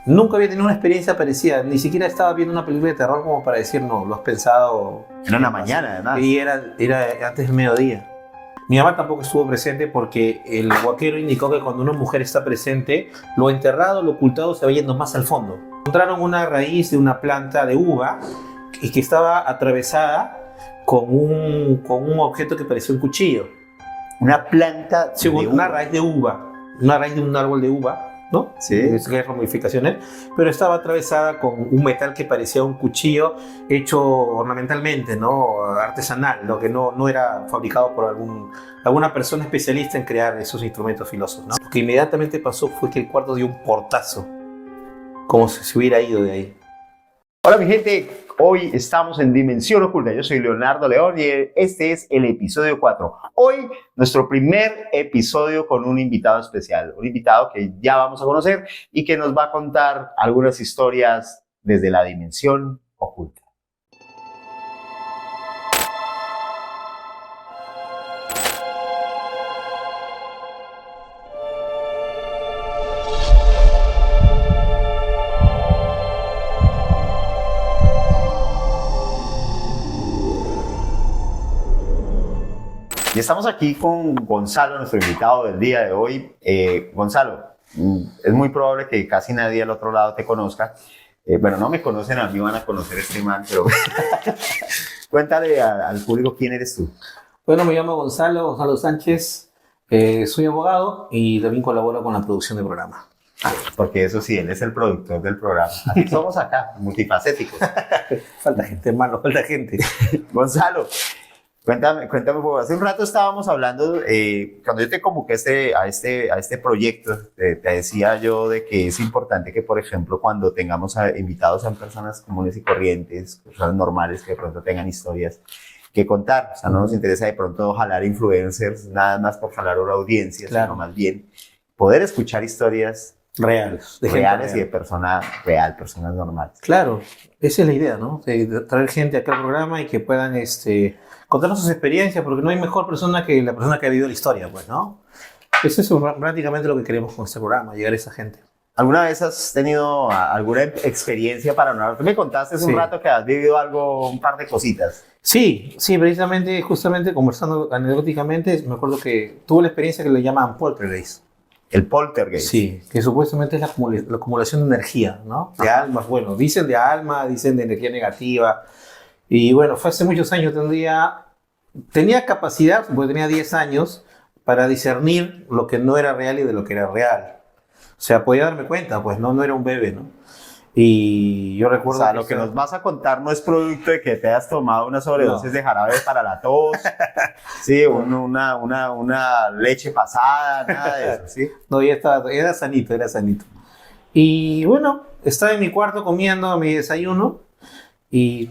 Nunca había tenido una experiencia parecida, ni siquiera estaba viendo una película de terror como para decir, no, lo has pensado. Era una mañana, además. Y era antes del mediodía. Mi mamá tampoco estuvo presente porque el huaquero indicó que cuando una mujer está presente, lo enterrado, lo ocultado se va yendo más al fondo. Encontraron una raíz de una planta de uva y que estaba atravesada con un objeto que parecía un cuchillo. Una planta Sí, una raíz de uva, una raíz de un árbol de uva, ¿no? Sí. Es ramificaciones, pero estaba atravesada con un metal que parecía un cuchillo hecho ornamentalmente, ¿no? Artesanal, lo que no era fabricado por alguna persona especialista en crear esos instrumentos filosos, ¿no? Lo que inmediatamente pasó fue que el cuarto dio un portazo, como si se hubiera ido de ahí. Hola mi gente, hoy estamos en Dimensión Oculta. Yo soy Leonardo León y este es el episodio 4. Hoy nuestro primer episodio con un invitado especial, un invitado que ya vamos a conocer y que nos va a contar algunas historias desde la Dimensión Oculta. Y estamos aquí con Gonzalo, nuestro invitado del día de hoy. Gonzalo, es muy probable que casi nadie al otro lado te conozca. Bueno, no me conocen a mí, van a conocer a este man, pero cuéntale al público quién eres tú. Bueno, me llamo Gonzalo Sánchez, soy abogado y también colaboro con la producción del programa. Porque eso sí, él es el productor del programa. Así somos acá, multifacéticos. Falta gente, hermano, falta gente. Gonzalo, cuéntame, hace un rato estábamos hablando, cuando yo te convoqué a este proyecto, te decía yo de que es importante que, por ejemplo, cuando tengamos invitados a personas comunes y corrientes, personas normales que de pronto tengan historias que contar, o sea, no nos interesa de pronto jalar influencers, nada más por jalar una audiencia, claro, sino más bien poder escuchar historias reales y de personas normales. Claro, esa es la idea, ¿no? De traer gente acá al programa y que puedan contarnos sus experiencias, porque no hay mejor persona que la persona que ha vivido la historia, pues, ¿no? Eso es prácticamente lo que queremos con este programa, llegar a esa gente. ¿Alguna vez has tenido alguna experiencia paranormal? Tú me contaste hace un rato que has vivido un par de cositas. Sí, precisamente, justamente conversando anecdóticamente, me acuerdo que tuve la experiencia que le llaman poltergeist. El poltergeist. Sí, que supuestamente es la acumulación de energía, ¿no? De almas, bueno, dicen de alma, dicen de energía negativa. Y bueno, fue hace muchos años, tenía capacidad, porque tenía 10 años, para discernir lo que no era real y de lo que era real. O sea, podía darme cuenta, pues no era un bebé, ¿no? Y yo recuerdo... O sea, lo que nos vas a contar no es producto de que te hayas tomado una sobredosis de jarabe para la tos, sí, una leche pasada, nada de eso, ¿sí? No, era sanito. Y bueno, estaba en mi cuarto comiendo mi desayuno y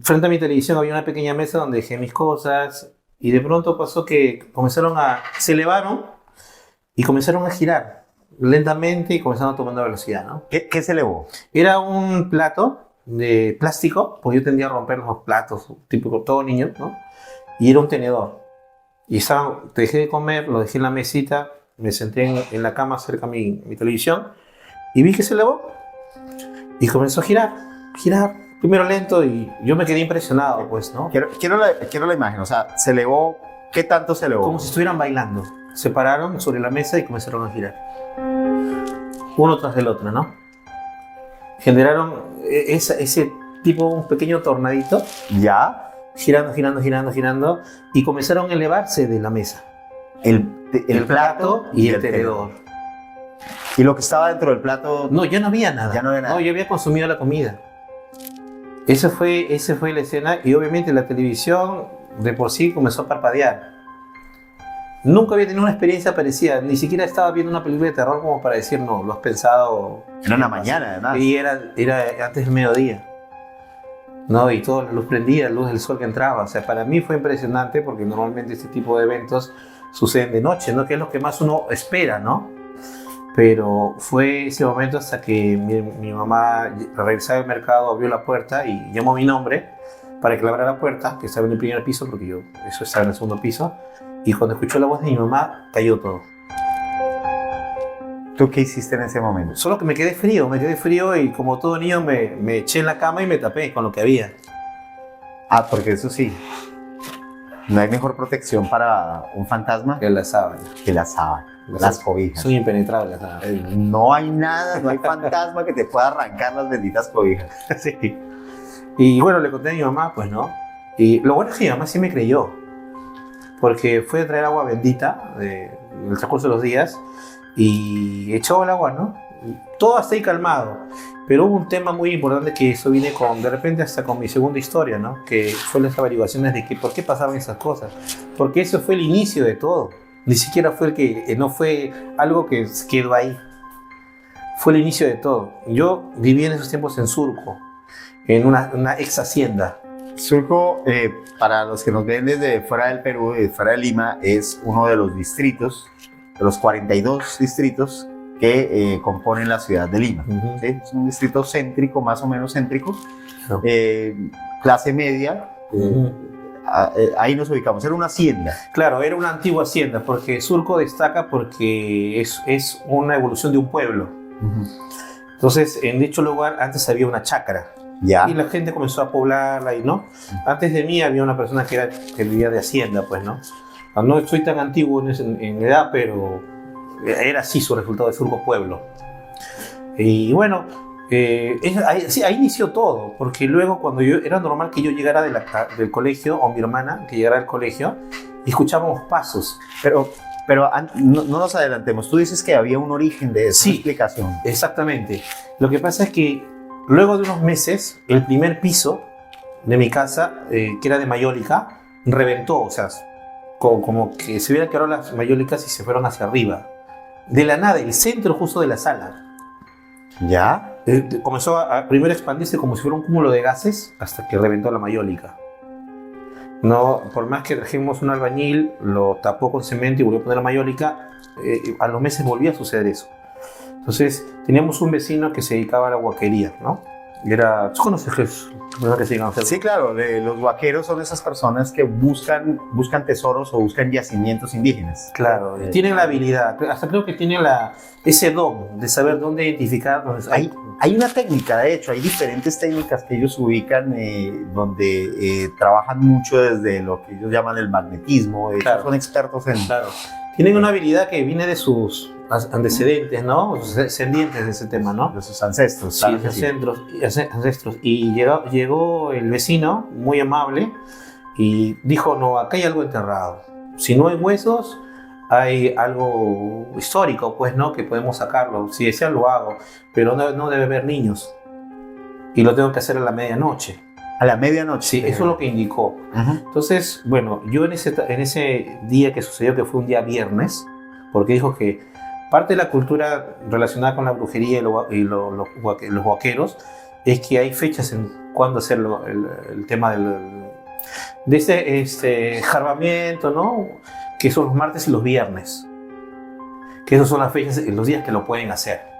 frente a mi televisión había una pequeña mesa donde dejé mis cosas y de pronto pasó que se elevaron y comenzaron a girar lentamente y comenzaron a tomar velocidad, ¿no? ¿Qué se elevó? Era un plato de plástico, porque yo tendía a romper los platos, típico todo niño, ¿no? Y era un tenedor. Y dejé de comer, lo dejé en la mesita, me senté en la cama cerca de mi televisión y vi que se elevó y comenzó a girar, primero lento y yo me quedé impresionado, pues, ¿no? Quiero la imagen, o sea, se elevó, ¿qué tanto se elevó? Como si estuvieran bailando. Se pararon sobre la mesa y comenzaron a girar. Uno tras del otro, ¿no? Generaron ese tipo, un pequeño tornadito. Ya. Girando y comenzaron a elevarse de la mesa. El plato y el tenedor. ¿Y lo que estaba dentro del plato? No, ya no había nada. No, yo había consumido la comida. Esa fue la escena y obviamente la televisión de por sí comenzó a parpadear. Nunca había tenido una experiencia parecida, ni siquiera estaba viendo una película de terror como para decir, no, lo has pensado. Era una mañana, además. Y era antes del mediodía. ¿No? Y toda la luz prendida, la luz del sol que entraba. O sea, para mí fue impresionante porque normalmente este tipo de eventos suceden de noche, ¿no? Que es lo que más uno espera, ¿no? Pero fue ese momento hasta que mi mamá regresaba del mercado, abrió la puerta y llamó mi nombre para que le abra la puerta, que estaba en el primer piso, porque eso estaba en el segundo piso. Y cuando escuchó la voz de mi mamá, cayó todo. ¿Tú qué hiciste en ese momento? Solo que me quedé frío y como todo niño me eché en la cama y me tapé con lo que había. Ah, porque eso sí, no hay mejor protección para un fantasma Que la sábana. que la sábana, las cobijas. Son impenetrables. ¿Sabes? No hay nada, no hay fantasma que te pueda arrancar las benditas cobijas. Sí. Y bueno, le conté a mi mamá, pues no. Y lo bueno es que mi mamá sí me creyó. Porque fue a traer agua bendita en el transcurso de los días y echó el agua, ¿no? Todo hasta ahí calmado. Pero hubo un tema muy importante que eso viene de repente hasta con mi segunda historia, ¿no? Que fue las averiguaciones de que por qué pasaban esas cosas. Porque eso fue el inicio de todo. Ni siquiera fue no fue algo que quedó ahí. Fue el inicio de todo. Yo viví en esos tiempos en Surco, en una ex hacienda. Surco, para los que nos ven desde fuera del Perú, desde fuera de Lima, es uno de los distritos, de los 42 distritos que componen la ciudad de Lima. Uh-huh. ¿Sí? Es un distrito céntrico, más o menos céntrico, No. clase media. Uh-huh. Ahí nos ubicamos, era una hacienda. Claro, era una antigua hacienda, porque Surco destaca porque es una evolución de un pueblo. Uh-huh. Entonces, en dicho lugar, antes había una chacra. Ya. Y la gente comenzó a poblarla y no. Antes de mí había una persona que vivía de hacienda, pues, ¿no? No soy tan antiguo en edad, pero era así su resultado de Surco Pueblo. Y bueno, ahí inició todo, porque luego cuando era normal que yo llegara del colegio, o mi hermana que llegara al colegio, y escuchábamos pasos. Pero no nos adelantemos. Tú dices que había un origen de esa explicación. Exactamente. Lo que pasa es que luego de unos meses, el primer piso de mi casa, que era de mayólica, reventó, o sea, como que se hubieran quedado las mayólicas y se fueron hacia arriba. De la nada, el centro justo de la sala. ¿Ya? Comenzó a primero expandirse como si fuera un cúmulo de gases hasta que reventó la mayólica. No, por más que trajimos un albañil, lo tapó con cemento y volvió a poner la mayólica, a los meses volvía a suceder eso. Entonces, teníamos un vecino que se dedicaba a la huaquería, ¿no? ¿Tú conoces que se dedican a hacer? Sí, claro. Los huaqueros son esas personas que buscan tesoros o buscan yacimientos indígenas. Claro, tienen la habilidad, hasta creo que tienen ese don de saber dónde identificar. Hay una técnica, de hecho, hay diferentes técnicas que ellos ubican donde trabajan mucho desde lo que ellos llaman el magnetismo. De hecho, son expertos en... Claro. Tienen una habilidad que viene de sus antecedentes, ¿no? Sus descendientes de ese tema, ¿no? De sus ancestros. Sí, ancestros. Y llegó el vecino, muy amable, y dijo, no, acá hay algo enterrado. Si no hay huesos, hay algo histórico, pues, ¿no? Que podemos sacarlo. Si desean, lo hago, pero no debe haber niños. Y lo tengo que hacer a la medianoche. A la medianoche. Sí, eso es lo que indicó. Uh-huh. Entonces, bueno, yo en ese día que sucedió, que fue un día viernes, porque dijo que parte de la cultura relacionada con la brujería y los huaqueros es que hay fechas en cuando hacer el tema de este jarbamiento, ¿no? Que son los martes y los viernes. Que esas son las fechas, los días que lo pueden hacer.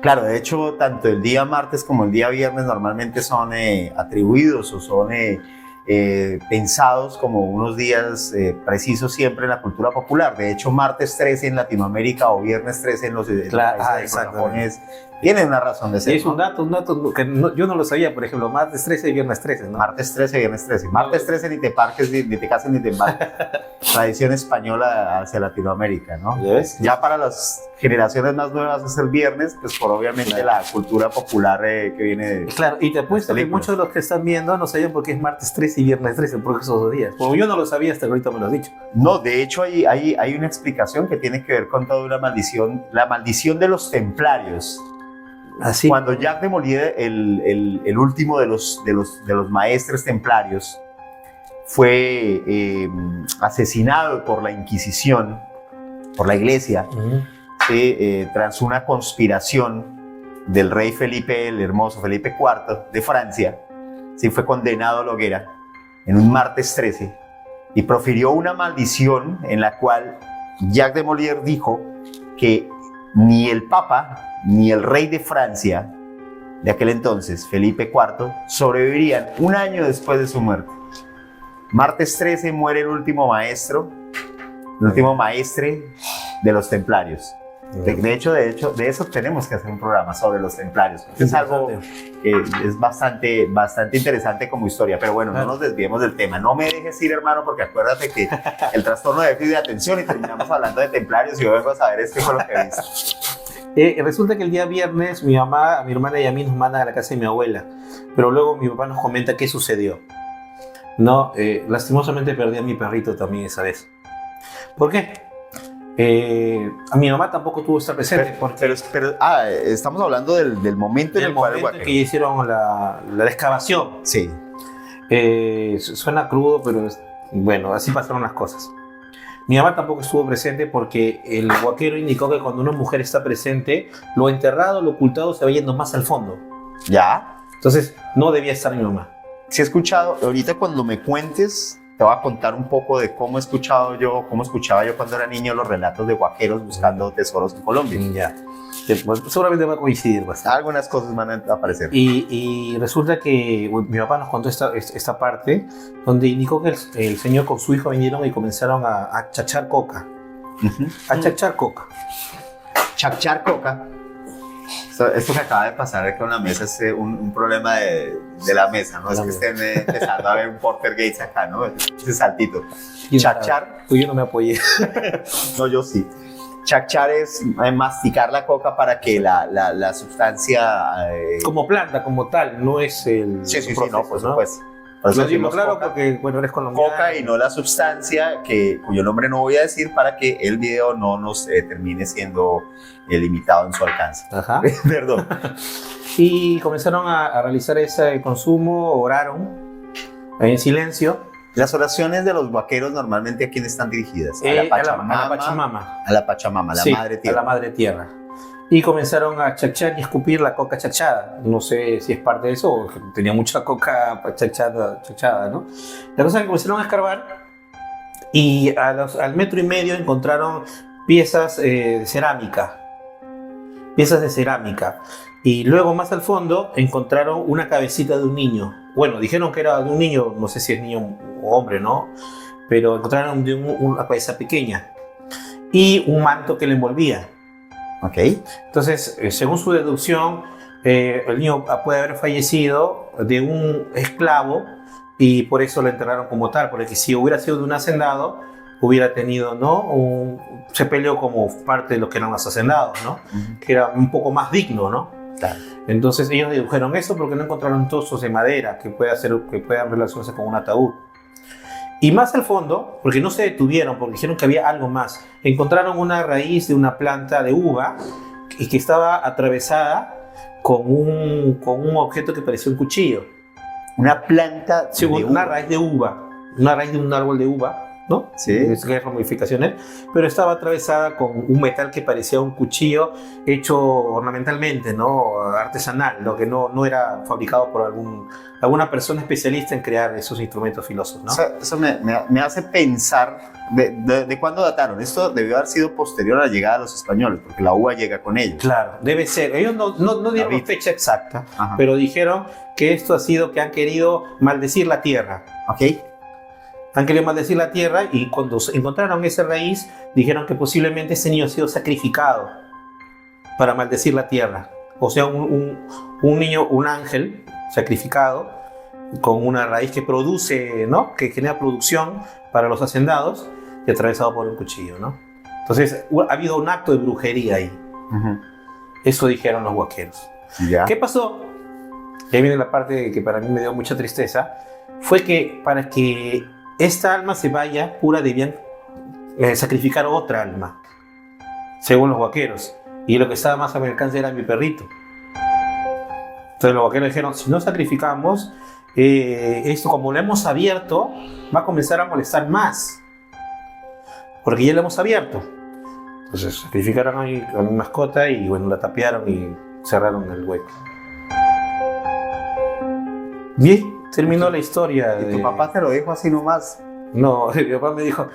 Claro, de hecho, tanto el día martes como el día viernes normalmente son atribuidos o son pensados como unos días precisos siempre en la cultura popular. De hecho, martes 13 en Latinoamérica o viernes 13 en los países anglosajones tienen una razón de ser. Es un dato que yo no lo sabía, por ejemplo, martes 13 y viernes 13, ¿no? Martes 13, viernes 13. Martes 13 ni te parques, ni te cases, ni te embarques. Tradición española hacia Latinoamérica, ¿no? Ya para las generaciones más nuevas es el viernes, pues por obviamente la cultura popular que viene de... Claro, y te apuesto que muchos de los que están viendo no sabían por qué es martes 13 y viernes 13, porque esos 2 días. Como yo no lo sabía hasta que ahorita me lo has dicho. No, de hecho hay una explicación que tiene que ver con toda una maldición, la maldición de los templarios. Así. Cuando Jacques de Molay, el último de los maestres templarios, fue asesinado por la Inquisición, por la Iglesia, tras una conspiración del rey Felipe el Hermoso, Felipe IV de Francia, fue condenado a la hoguera en un martes 13 y profirió una maldición en la cual Jacques de Molay dijo que ni el Papa ni el rey de Francia de aquel entonces, Felipe IV, sobrevivirían un año después de su muerte. Martes 13 muere el último maestro, el último maestre de los templarios. De hecho, de eso tenemos que hacer un programa sobre los templarios. Es algo que es bastante interesante como historia, pero bueno, no nos desviemos del tema. No me dejes ir, hermano, porque acuérdate que el trastorno de déficit de atención y terminamos hablando de templarios y yo vengo a saber qué fue lo que viste. Resulta que el día viernes mi mamá, mi hermana y a mí nos mandan a la casa de mi abuela, pero luego mi papá nos comenta qué sucedió. No, lastimosamente perdí a mi perrito también esa vez. ¿Por qué? A mi mamá tampoco tuvo que estar presente. Estamos hablando del momento en el cual que hicieron la excavación. Sí. Suena crudo, pero bueno, así pasaron las cosas. Mi mamá tampoco estuvo presente porque el huaquero indicó que cuando una mujer está presente, lo enterrado, lo ocultado se va yendo más al fondo. ¿Ya? Entonces, no debía estar mi mamá. Sí he escuchado, ahorita cuando me cuentes, te voy a contar un poco de cómo escuchaba yo cuando era niño los relatos de huaqueros buscando tesoros en Colombia. Ya. Pues, seguramente va a coincidir bastante. Algunas cosas van a aparecer. Y resulta que mi papá nos contó esta parte donde indicó que el señor con su hijo vinieron y comenzaron a chachar coca. A chachar coca. Chachar coca. Esto que acaba de pasar con la mesa es un problema de la mesa, ¿no? Es que estén empezando a ver un Porter Gates acá, ¿no? Ese saltito. Chachar. Tú yo no me apoyé. No, yo sí. Chachar es masticar la coca para que la sustancia... Como planta, como tal, no es el Sí, proceso, no, por ¿no? supuesto. Lo digo claro coca, porque, bueno, eres colombiano. Coca y no la sustancia, cuyo nombre no voy a decir para que el video no nos termine siendo limitado en su alcance. Ajá. Perdón. Y comenzaron a realizar ese consumo, oraron en silencio. Las oraciones de los vaqueros normalmente ¿a quién están dirigidas? A la Pachamama. A la Pachamama, la sí, madre tierra. A la madre tierra. Y comenzaron a chachar y escupir la coca chachada. No sé si es parte de eso o tenía mucha coca chachada, ¿no? La cosa es que comenzaron a escarbar y al metro y medio encontraron piezas de cerámica. Piezas de cerámica. Y luego más al fondo encontraron una cabecita de un niño. Bueno, dijeron que era de un niño, no sé si es niño o hombre, ¿no? Pero encontraron una cabeza pequeña y un manto que le envolvía. Ok. Entonces, según su deducción, el niño puede haber fallecido de un esclavo y por eso lo enterraron como tal, porque si hubiera sido de un hacendado, hubiera tenido, ¿no? Un sepelio como parte de lo que eran los hacendados, ¿no? Que era un poco más digno, ¿no? Claro. Entonces ellos dedujeron eso porque no encontraron trozos de madera que puedan relacionarse con un ataúd. Y más al fondo, porque no se detuvieron, porque dijeron que había algo más, encontraron una raíz de una planta de uva y que estaba atravesada con un objeto que parecía un cuchillo. Una planta sí, de una raíz de uva, una raíz de un árbol de uva, ¿no? Sí. Es ramificaciones, pero estaba atravesada con un metal que parecía un cuchillo hecho ornamentalmente, ¿no? Artesanal, lo que no era fabricado por alguna persona especialista en crear esos instrumentos filosos, ¿no? Eso me hace pensar de cuándo dataron. Esto debió haber sido posterior a la llegada de los españoles, porque la uva llega con ellos. Claro, debe ser. Ellos no dieron la fecha exacta, pero dijeron que esto ha sido que han querido maldecir la tierra. Ok. Han querido maldecir la tierra y cuando encontraron esa raíz dijeron que posiblemente ese niño ha sido sacrificado para maldecir la tierra. O sea, un niño, un ángel sacrificado con una raíz que produce, ¿no? Que genera producción para los hacendados y atravesado por un cuchillo, ¿no? Entonces ha habido un acto de brujería ahí. Eso dijeron los huaqueros. ¿Ya? ¿Qué pasó? Y ahí viene la parte que para mí me dio mucha tristeza. Fue que para que esta alma se vaya pura debían sacrificar otra alma, según los huaqueros. Y lo que estaba más a mi alcance era mi perrito. Entonces los vaqueros dijeron, si no sacrificamos, esto como lo hemos abierto, va a comenzar a molestar más. Porque ya lo hemos abierto. Entonces sacrificaron ahí a mi mascota y bueno, la tapiaron y cerraron el hueco. Bien, terminó la historia. ¿Y tu papá te lo dijo así nomás? No, mi papá me dijo,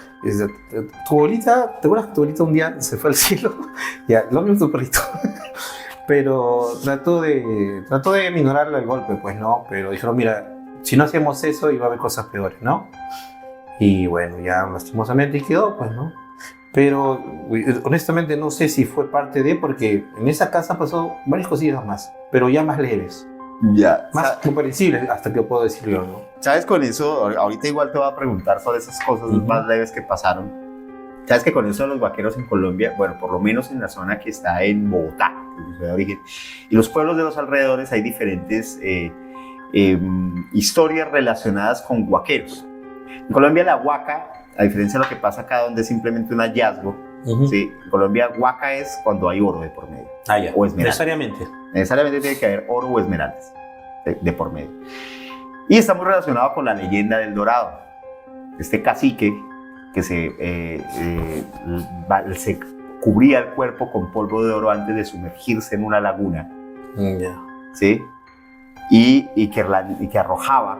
tu abuelita, ¿te acuerdas que tu abuelita un día se fue al cielo? Ya, lo mismo tu perrito. Pero trató de minorarle el golpe, pues no, pero dijeron, mira, si no hacemos eso iba a haber cosas peores, ¿no? Y bueno, ya lastimosamente quedó, pues no. Pero honestamente no sé si fue parte de, porque en esa casa pasó varias cosillas más, pero ya más leves, Ya. más comprensibles, hasta que puedo decirlo, ¿no? ¿Sabes con eso? Ahorita igual te voy a preguntar sobre esas cosas más leves que pasaron. ¿Sabes que con eso de los vaqueros en Colombia, bueno, por lo menos en la zona que está en Bogotá, que es de origen, y los pueblos de los alrededores hay diferentes historias relacionadas con huaqueros? En Colombia la huaca, a diferencia de lo que pasa acá donde es simplemente un hallazgo, ¿sí? En Colombia huaca es cuando hay oro de por medio. Ah, ya. O esmeraldas. Necesariamente. Necesariamente tiene que haber oro o esmeraldas de por medio. Y está muy relacionado con la leyenda del Dorado. Este cacique que se cubría el cuerpo con polvo de oro antes de sumergirse en una laguna, Ya. ¿sí? Y que arrojaba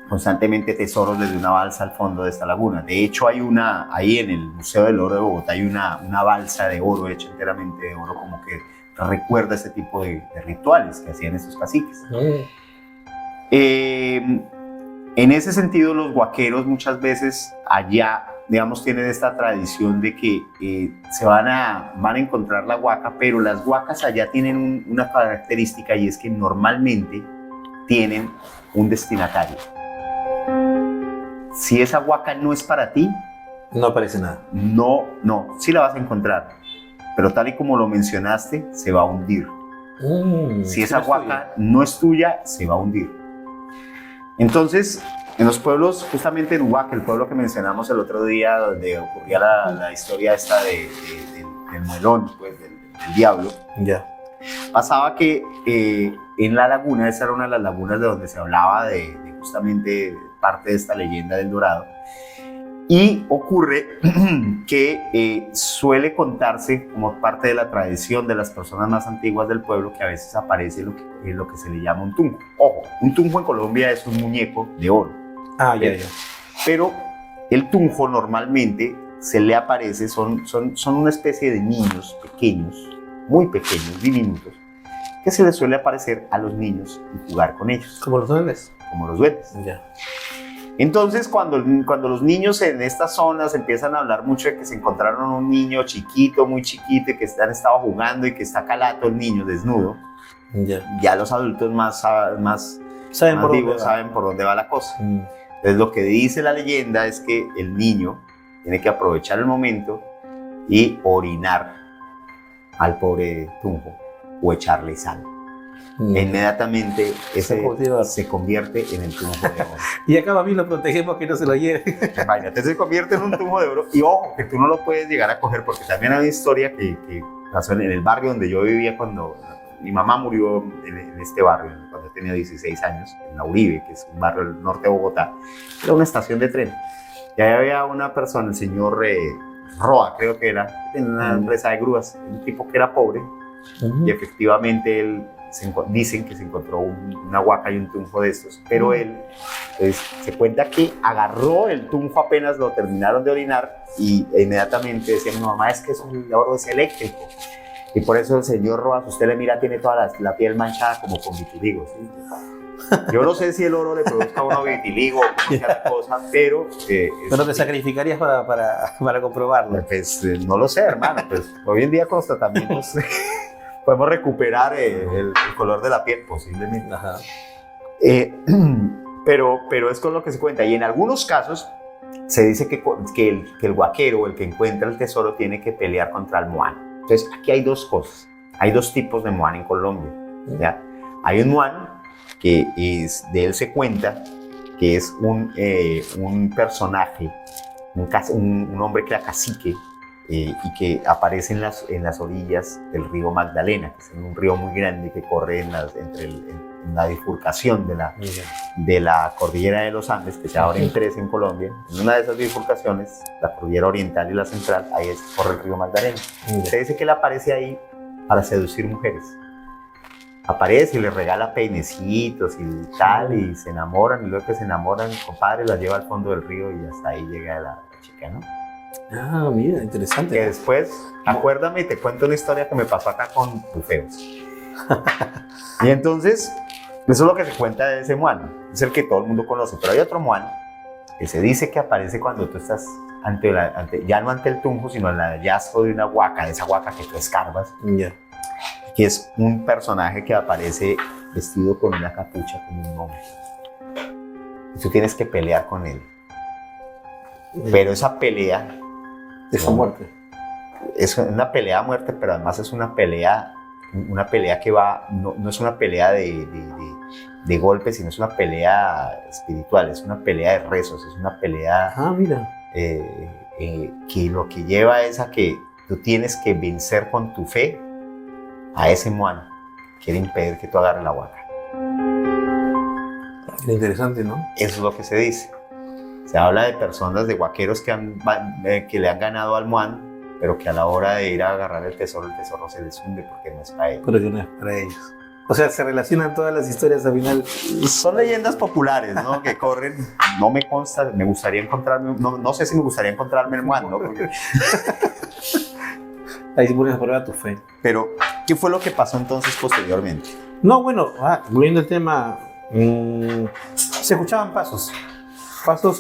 constantemente tesoros desde una balsa al fondo de esta laguna. De hecho, ahí en el Museo del Oro de Bogotá hay una balsa de oro hecha enteramente de oro, como que recuerda ese tipo de rituales que hacían esos caciques. En ese sentido, los huaqueros muchas veces allá, digamos, tienen esta tradición de que se van a encontrar la huaca, pero las huacas allá tienen una característica, y es que normalmente tienen un destinatario. Si esa huaca no es para ti, No aparece nada. no, sí la vas a encontrar, pero tal y como lo mencionaste, se va a hundir. Si esa huaca no es tuya, se va a hundir. Entonces, en los pueblos, justamente en Huaca, el pueblo que mencionamos el otro día, donde ocurría la historia esta del muelón, pues, del diablo, Ya. pasaba que en la laguna, esa era una de las lagunas de donde se hablaba de justamente parte de esta leyenda del Dorado, y ocurre que suele contarse como parte de la tradición de las personas más antiguas del pueblo, que a veces aparece lo que se le llama un tunjo. Ojo, un tunjo en Colombia es un muñeco de oro. Ah, ya. Pero el tunjo normalmente se le aparece, son una especie de niños pequeños, muy pequeños, diminutos, que se les suele aparecer a los niños y jugar con ellos. ¿Como los duendes? Como los duendes. Ya. Entonces, cuando los niños en estas zonas empiezan a hablar mucho de que se encontraron un niño chiquito, muy chiquito, y que han estado jugando y que está calato el niño desnudo, ya los adultos más saben por dónde va la cosa. Entonces, lo que dice la leyenda es que el niño tiene que aprovechar el momento y orinar al pobre tunjo o echarle sal. Inmediatamente ese se convierte en el tunjo de oro. Y acá a mí lo protegemos que no se lo lleve. Imagínate, se convierte en un tunjo de oro. Y ojo, que tú no lo puedes llegar a coger, porque también hay una historia que pasó en el barrio donde yo vivía cuando mi mamá murió en este barrio, cuando tenía 16 años, en La Uribe, que es un barrio del norte de Bogotá. Era una estación de tren. Y ahí había una persona, el señor Roa, creo que era, tenía una empresa de grúas, un tipo que era pobre, y efectivamente él dicen que se encontró una huaca y un tunjo de estos, pero él se cuenta que agarró el tunjo apenas lo terminaron de orinar, y inmediatamente decía mi mamá, es que el oro es eléctrico, y por eso el señor Roa, si usted le mira, tiene toda la piel manchada como con vitiligo, ¿sí? Yo no sé si el oro le produzca a uno vitiligo o como sea la cosa, pero... ¿Pero te sacrificarías para comprobarlo? Pues no lo sé, hermano, pues hoy en día con los tratamientos podemos recuperar el color de la piel, posiblemente. Ajá. Pero es con lo que se cuenta, y en algunos casos se dice que el huaquero, el que encuentra el tesoro, tiene que pelear contra el muán. Entonces aquí hay dos cosas, hay dos tipos de muán en Colombia, ¿ya? Hay un muán que de él se cuenta que es un personaje, un hombre que era cacique, y que aparece en las orillas del río Magdalena, que es un río muy grande que corre en la bifurcación de la cordillera de los Andes, que se abre en tres en Colombia. En una de esas bifurcaciones, la cordillera oriental y la central, ahí corre el río Magdalena. Se dice que él aparece ahí para seducir mujeres. Aparece y les regala peinecitos y tal, y se enamoran, y luego que se enamoran, compadre, las lleva al fondo del río y hasta ahí llega la chica, ¿no? Ah, mira, interesante. Que después, acuérdame y te cuento una historia que me pasó acá con bufeos. Y entonces, eso es lo que se cuenta de ese muán. Es el que todo el mundo conoce. Pero hay otro muán que se dice que aparece cuando tú estás ya no ante el tunjo, sino en el hallazgo de una huaca, de esa huaca que tú escarbas, Ya. que es un personaje que aparece vestido con una capucha como un hombre. Y tú tienes que pelear con él. Pero esa pelea De su muerte. es una pelea a muerte, pero además es una pelea que va, no es una pelea de golpes, sino es una pelea espiritual, es una pelea de rezos, es una pelea Mira. que lo que lleva es a que tú tienes que vencer con tu fe a ese muano que quiere impedir que tú agarres la huaca. Qué interesante, ¿no? Eso es lo que se dice. Se habla de personas, de huaqueros que le han ganado al muano, pero que a la hora de ir a agarrar el tesoro se les hunde porque no es para ellos. Pero que no es para ellos. O sea, se relacionan todas las historias al final. Son leyendas populares, ¿no? Que corren. No me consta, me gustaría encontrarme, no sé si me gustaría encontrarme el muano, ¿no? Porque... Ahí se pones a prueba tu fe. Pero, ¿qué fue lo que pasó entonces posteriormente? No, bueno, volviendo al tema, se escuchaban pasos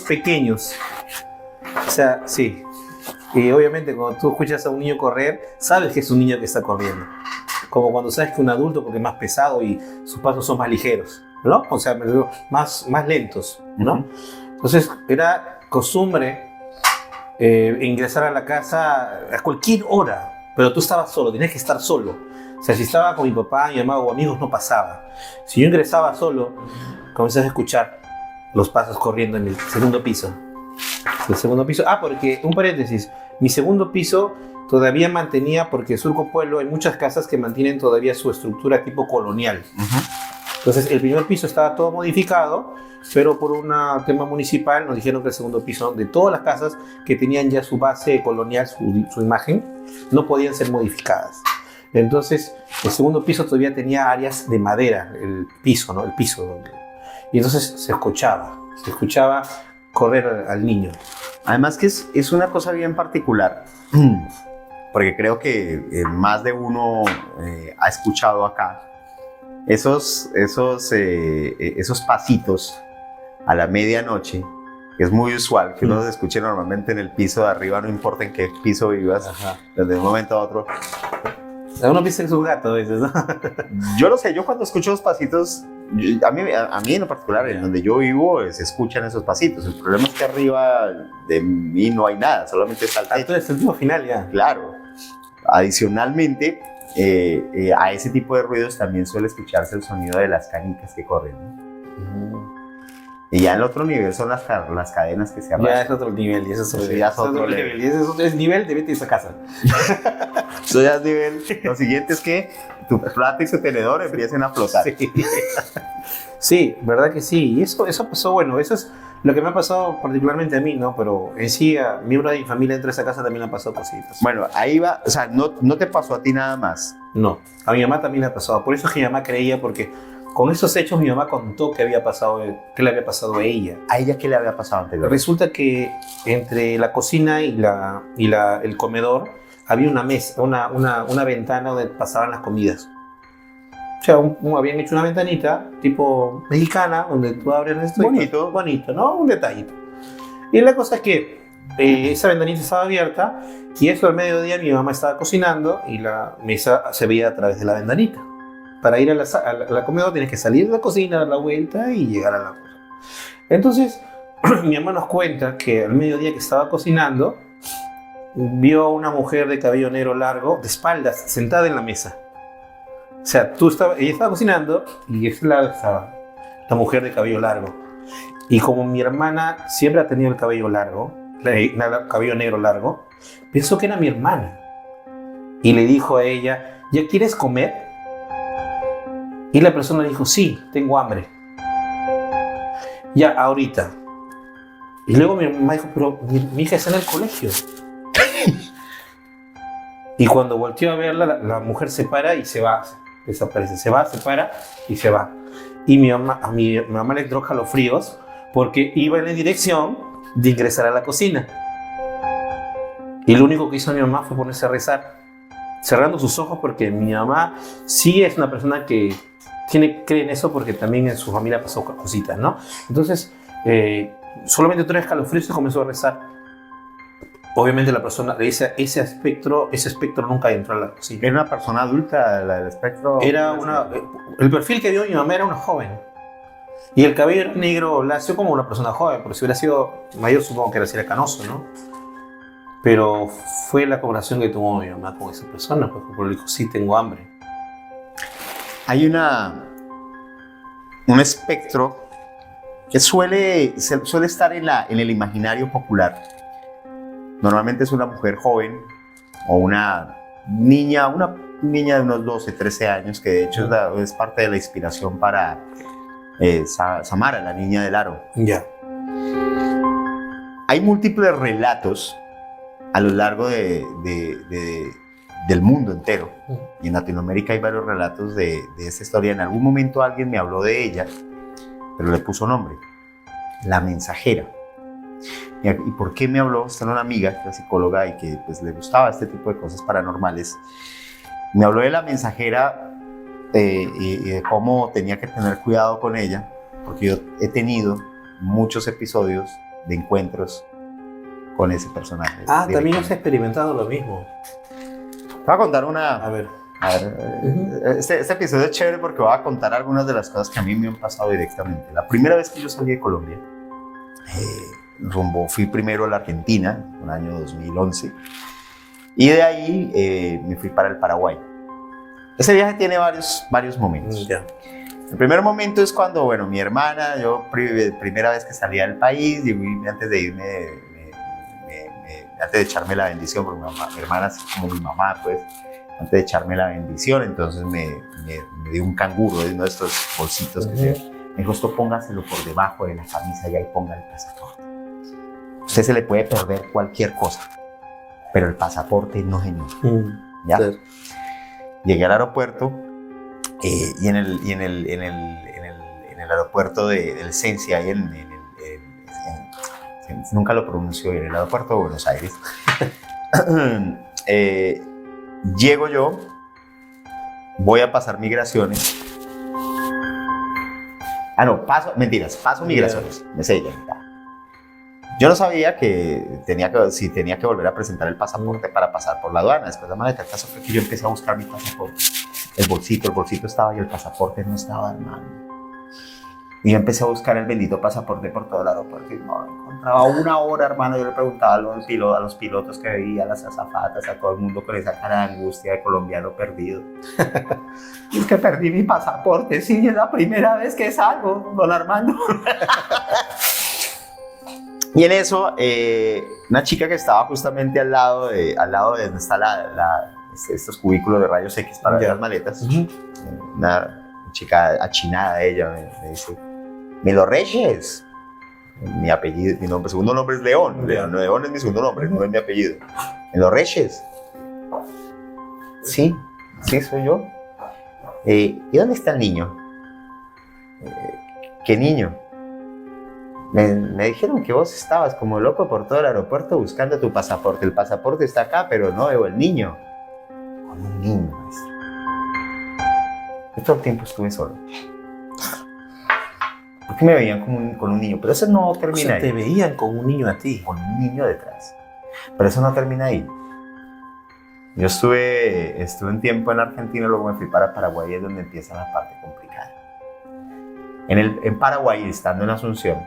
pequeños. O sea, sí. Y obviamente cuando tú escuchas a un niño correr, sabes que es un niño que está corriendo. Como cuando sabes que un adulto, porque es más pesado y sus pasos son más ligeros, ¿no? O sea, más lentos, ¿no? Entonces, era costumbre ingresar a la casa a cualquier hora, pero tú estabas solo, tenías que estar solo. O sea, si estaba con mi papá, mi mamá o amigos, no pasaba. Si yo ingresaba solo, comenzás a escuchar los pasos corriendo en el segundo piso. El segundo piso. Porque, un paréntesis, mi segundo piso todavía mantenía, porque en Surco Pueblo hay muchas casas que mantienen todavía su estructura tipo colonial. Entonces, el primer piso estaba todo modificado, pero por un tema municipal nos dijeron que el segundo piso, de todas las casas que tenían ya su base colonial, su imagen, no podían ser modificadas. Entonces, el segundo piso todavía tenía áreas de madera, el piso, ¿no? El piso. Y entonces se escuchaba correr al niño. Además que es una cosa bien particular, porque creo que más de uno ha escuchado acá esos pasitos a la medianoche, que es muy usual que uno se escuche normalmente en el piso de arriba, no importa en qué piso vivas, desde un momento a otro. Uno piensa que es un gato a veces, ¿no? Yo lo sé, yo cuando escucho los pasitos, a mí en lo particular, en donde yo vivo, se escuchan esos pasitos. El problema es que arriba de mí no hay nada, solamente está el techo. Entonces, el último final ya. Claro. Adicionalmente, a ese tipo de ruidos también suele escucharse el sonido de las canicas que corren, ¿no? Y ya en el otro nivel son las cadenas que se arrastran. Ya es otro nivel, y eso ya es otro nivel. Y ese es nivel de vete a esa casa. Eso ya es nivel. Lo siguiente es que tu plato y su tenedor empiecen a flotar. Sí, verdad que sí. Y eso pasó, bueno, eso es lo que me ha pasado particularmente a mí, ¿no? Pero en sí, a miembros de mi familia dentro de esa casa también le han pasado cositas. Bueno, ahí va, o sea, no te pasó a ti nada más. No, a mi mamá también le ha pasado. Por eso es que mi mamá creía, porque con esos hechos mi mamá contó que le había pasado a ella. ¿A ella qué le había pasado anteriormente? Resulta que entre la cocina y el comedor había una mesa, una ventana donde pasaban las comidas. O sea, habían hecho una ventanita tipo mexicana donde tú abres esto. Bonito, ¿no? Un detallito. Y la cosa es que esa ventanita estaba abierta y eso al mediodía mi mamá estaba cocinando y la mesa se veía a través de la ventanita. Para ir a la comedor tienes que salir de la cocina, dar la vuelta y llegar a la cosa. Entonces, mi mamá nos cuenta que al mediodía que estaba cocinando, vio a una mujer de cabello negro largo, de espaldas, sentada en la mesa. O sea, ella estaba cocinando y de ese lado estaba la mujer de cabello largo. Y como mi hermana siempre ha tenido el cabello largo, el cabello negro largo, pensó que era mi hermana. Y le dijo a ella, ¿ya quieres comer? Y la persona dijo, sí, tengo hambre. Ya, ahorita. Y luego mi mamá dijo, pero mi hija está en el colegio. Y cuando volteó a verla, la mujer se para y se va, desaparece. Se para y se va. Y a mi mamá le entró calofríos porque iba en la dirección de ingresar a la cocina. Y lo único que hizo mi mamá fue ponerse a rezar, cerrando sus ojos, porque mi mamá sí es una persona que cree en eso, porque también en su familia pasó cositas, ¿no? Entonces, solamente 3 escalofríos y comenzó a rezar. Obviamente la persona, ese espectro nunca entró a la cocina. ¿Era una persona adulta, la del espectro? El perfil que vio mi mamá era una joven. Y el cabello era negro lacio como una persona joven, porque si hubiera sido mayor supongo que era canoso, ¿no? Pero fue la conversación que tuvo mi mamá con esa persona, porque le dijo, sí, tengo hambre. Hay un espectro que suele estar en el imaginario popular. Normalmente es una mujer joven o una niña de unos 12, 13 años, que de hecho es parte de la inspiración para Samara, la niña del aro. Ya. Hay múltiples relatos a lo largo del mundo entero. Y en Latinoamérica hay varios relatos de esta historia. En algún momento alguien me habló de ella, pero le puso nombre: La Mensajera. ¿Y por qué me habló? Esta era una amiga, que era psicóloga y que pues, le gustaba este tipo de cosas paranormales. Me habló de La Mensajera y de cómo tenía que tener cuidado con ella, porque yo he tenido muchos episodios de encuentros con ese personaje. También has experimentado lo mismo. Te voy a contar una... A ver. Este episodio es chévere porque voy a contar algunas de las cosas que a mí me han pasado directamente. La primera vez que yo salí de Colombia, fui primero a la Argentina, en el año 2011, y de ahí me fui para el Paraguay. Ese viaje tiene varios momentos. Ya. El primer momento es cuando, bueno, mi hermana, yo primera vez que salía del país, y antes de irme, antes de echarme la bendición, porque mi hermana es como mi mamá, pues, antes de echarme la bendición, entonces me dio un canguro de uno de estos bolsitos que se... Me dijo, esto póngaselo por debajo de la camisa y ahí ponga el pasaporte. Usted se le puede perder cualquier cosa, pero el pasaporte no, señor. ¿Ya? Sí. Llegué al aeropuerto y en el aeropuerto del Cencia, ahí nunca lo pronuncio bien, el aeropuerto de Buenos Aires. Llego yo, voy a pasar migraciones. Paso migraciones, me sellan. Yo no sabía que si tenía que volver a presentar el pasaporte para pasar por la aduana. Después, la madre del caso fue que yo empecé a buscar mi pasaporte. El bolsito estaba y el pasaporte no estaba, hermano. Y yo empecé a buscar el bendito pasaporte por todo el aeropuerto y no lo encontraba. Una hora, hermano, yo le preguntaba a los pilotos que veía, a las azafatas, a todo el mundo con esa cara de angustia de colombiano perdido. Y es que perdí mi pasaporte, sí, es la primera vez que salgo, don Armando. Y en eso, una chica que estaba justamente al lado de donde está estos cubículos de rayos X para ver las maletas, una chica achinada, ella me dice, Melo Reyes, mi apellido, mi nombre, segundo nombre es León. León es mi segundo nombre, no es mi apellido. Melo Reyes. Sí, soy yo. ¿Y dónde está el niño? ¿Qué niño? Me dijeron que vos estabas como loco por todo el aeropuerto buscando tu pasaporte. El pasaporte está acá, pero no veo el niño. Con un niño, maestro. Yo todo el tiempo estuve solo. ¿Por qué me veían con un niño? Pero eso no termina ahí. Te veían con un niño a ti. Con un niño detrás. Pero eso no termina ahí. Yo estuve un tiempo en Argentina, luego me fui para Paraguay, es donde empieza la parte complicada. En Paraguay, estando en Asunción,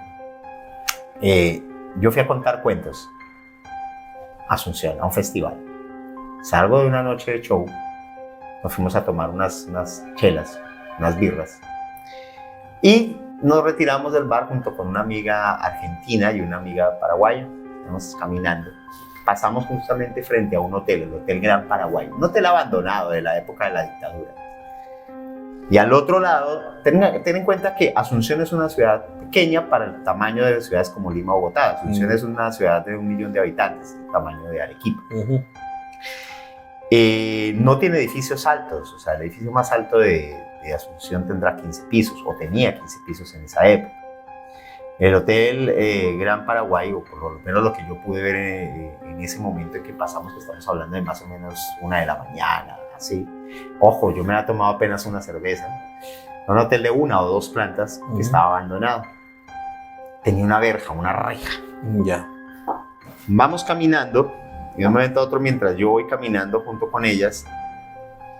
yo fui a contar cuentos a Asunción, a un festival. Salgo de una noche de show, nos fuimos a tomar unas chelas, unas birras, y nos retiramos del bar junto con una amiga argentina y una amiga paraguaya. Estamos caminando. Pasamos justamente frente a un hotel, el Hotel Gran Paraguay, un hotel abandonado de la época de la dictadura. Y al otro lado, ten en cuenta que Asunción es una ciudad pequeña para el tamaño de ciudades como Lima o Bogotá. Asunción es una ciudad de 1 millón de habitantes, el tamaño de Arequipa. No tiene edificios altos, o sea, el edificio más alto de Asunción tendrá 15 pisos, o tenía 15 pisos en esa época. El Hotel Gran Paraguay, o por lo menos lo que yo pude ver en ese momento en que pasamos, que estamos hablando de más o menos 1 de la mañana, así. Ojo, yo me había tomado apenas una cerveza. Un hotel de 1 o 2 plantas que estaba abandonado. tenía una verja, una reja. Ya. Vamos caminando y de un momento a otro, mientras yo voy caminando junto con ellas,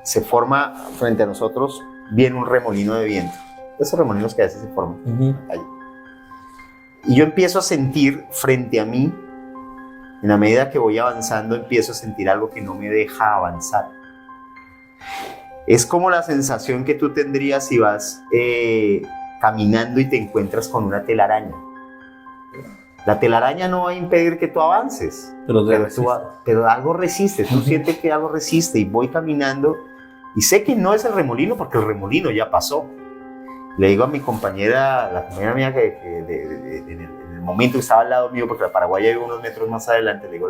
se forma frente a nosotros bien un remolino de viento. Esos remolinos que a veces se forman ahí. Y yo empiezo a sentir frente a mí, en la medida que voy avanzando, empiezo a sentir algo que no me deja avanzar. Es como la sensación que tú tendrías si vas caminando y te encuentras con una telaraña. La telaraña no va a impedir que tú avances, pero algo resiste, tú sientes que algo resiste y voy caminando y sé que no es el remolino porque el remolino ya pasó. Le digo a mi compañera, la compañera mía que en el momento que estaba al lado mío, porque la paraguaya vive unos metros más adelante, le digo,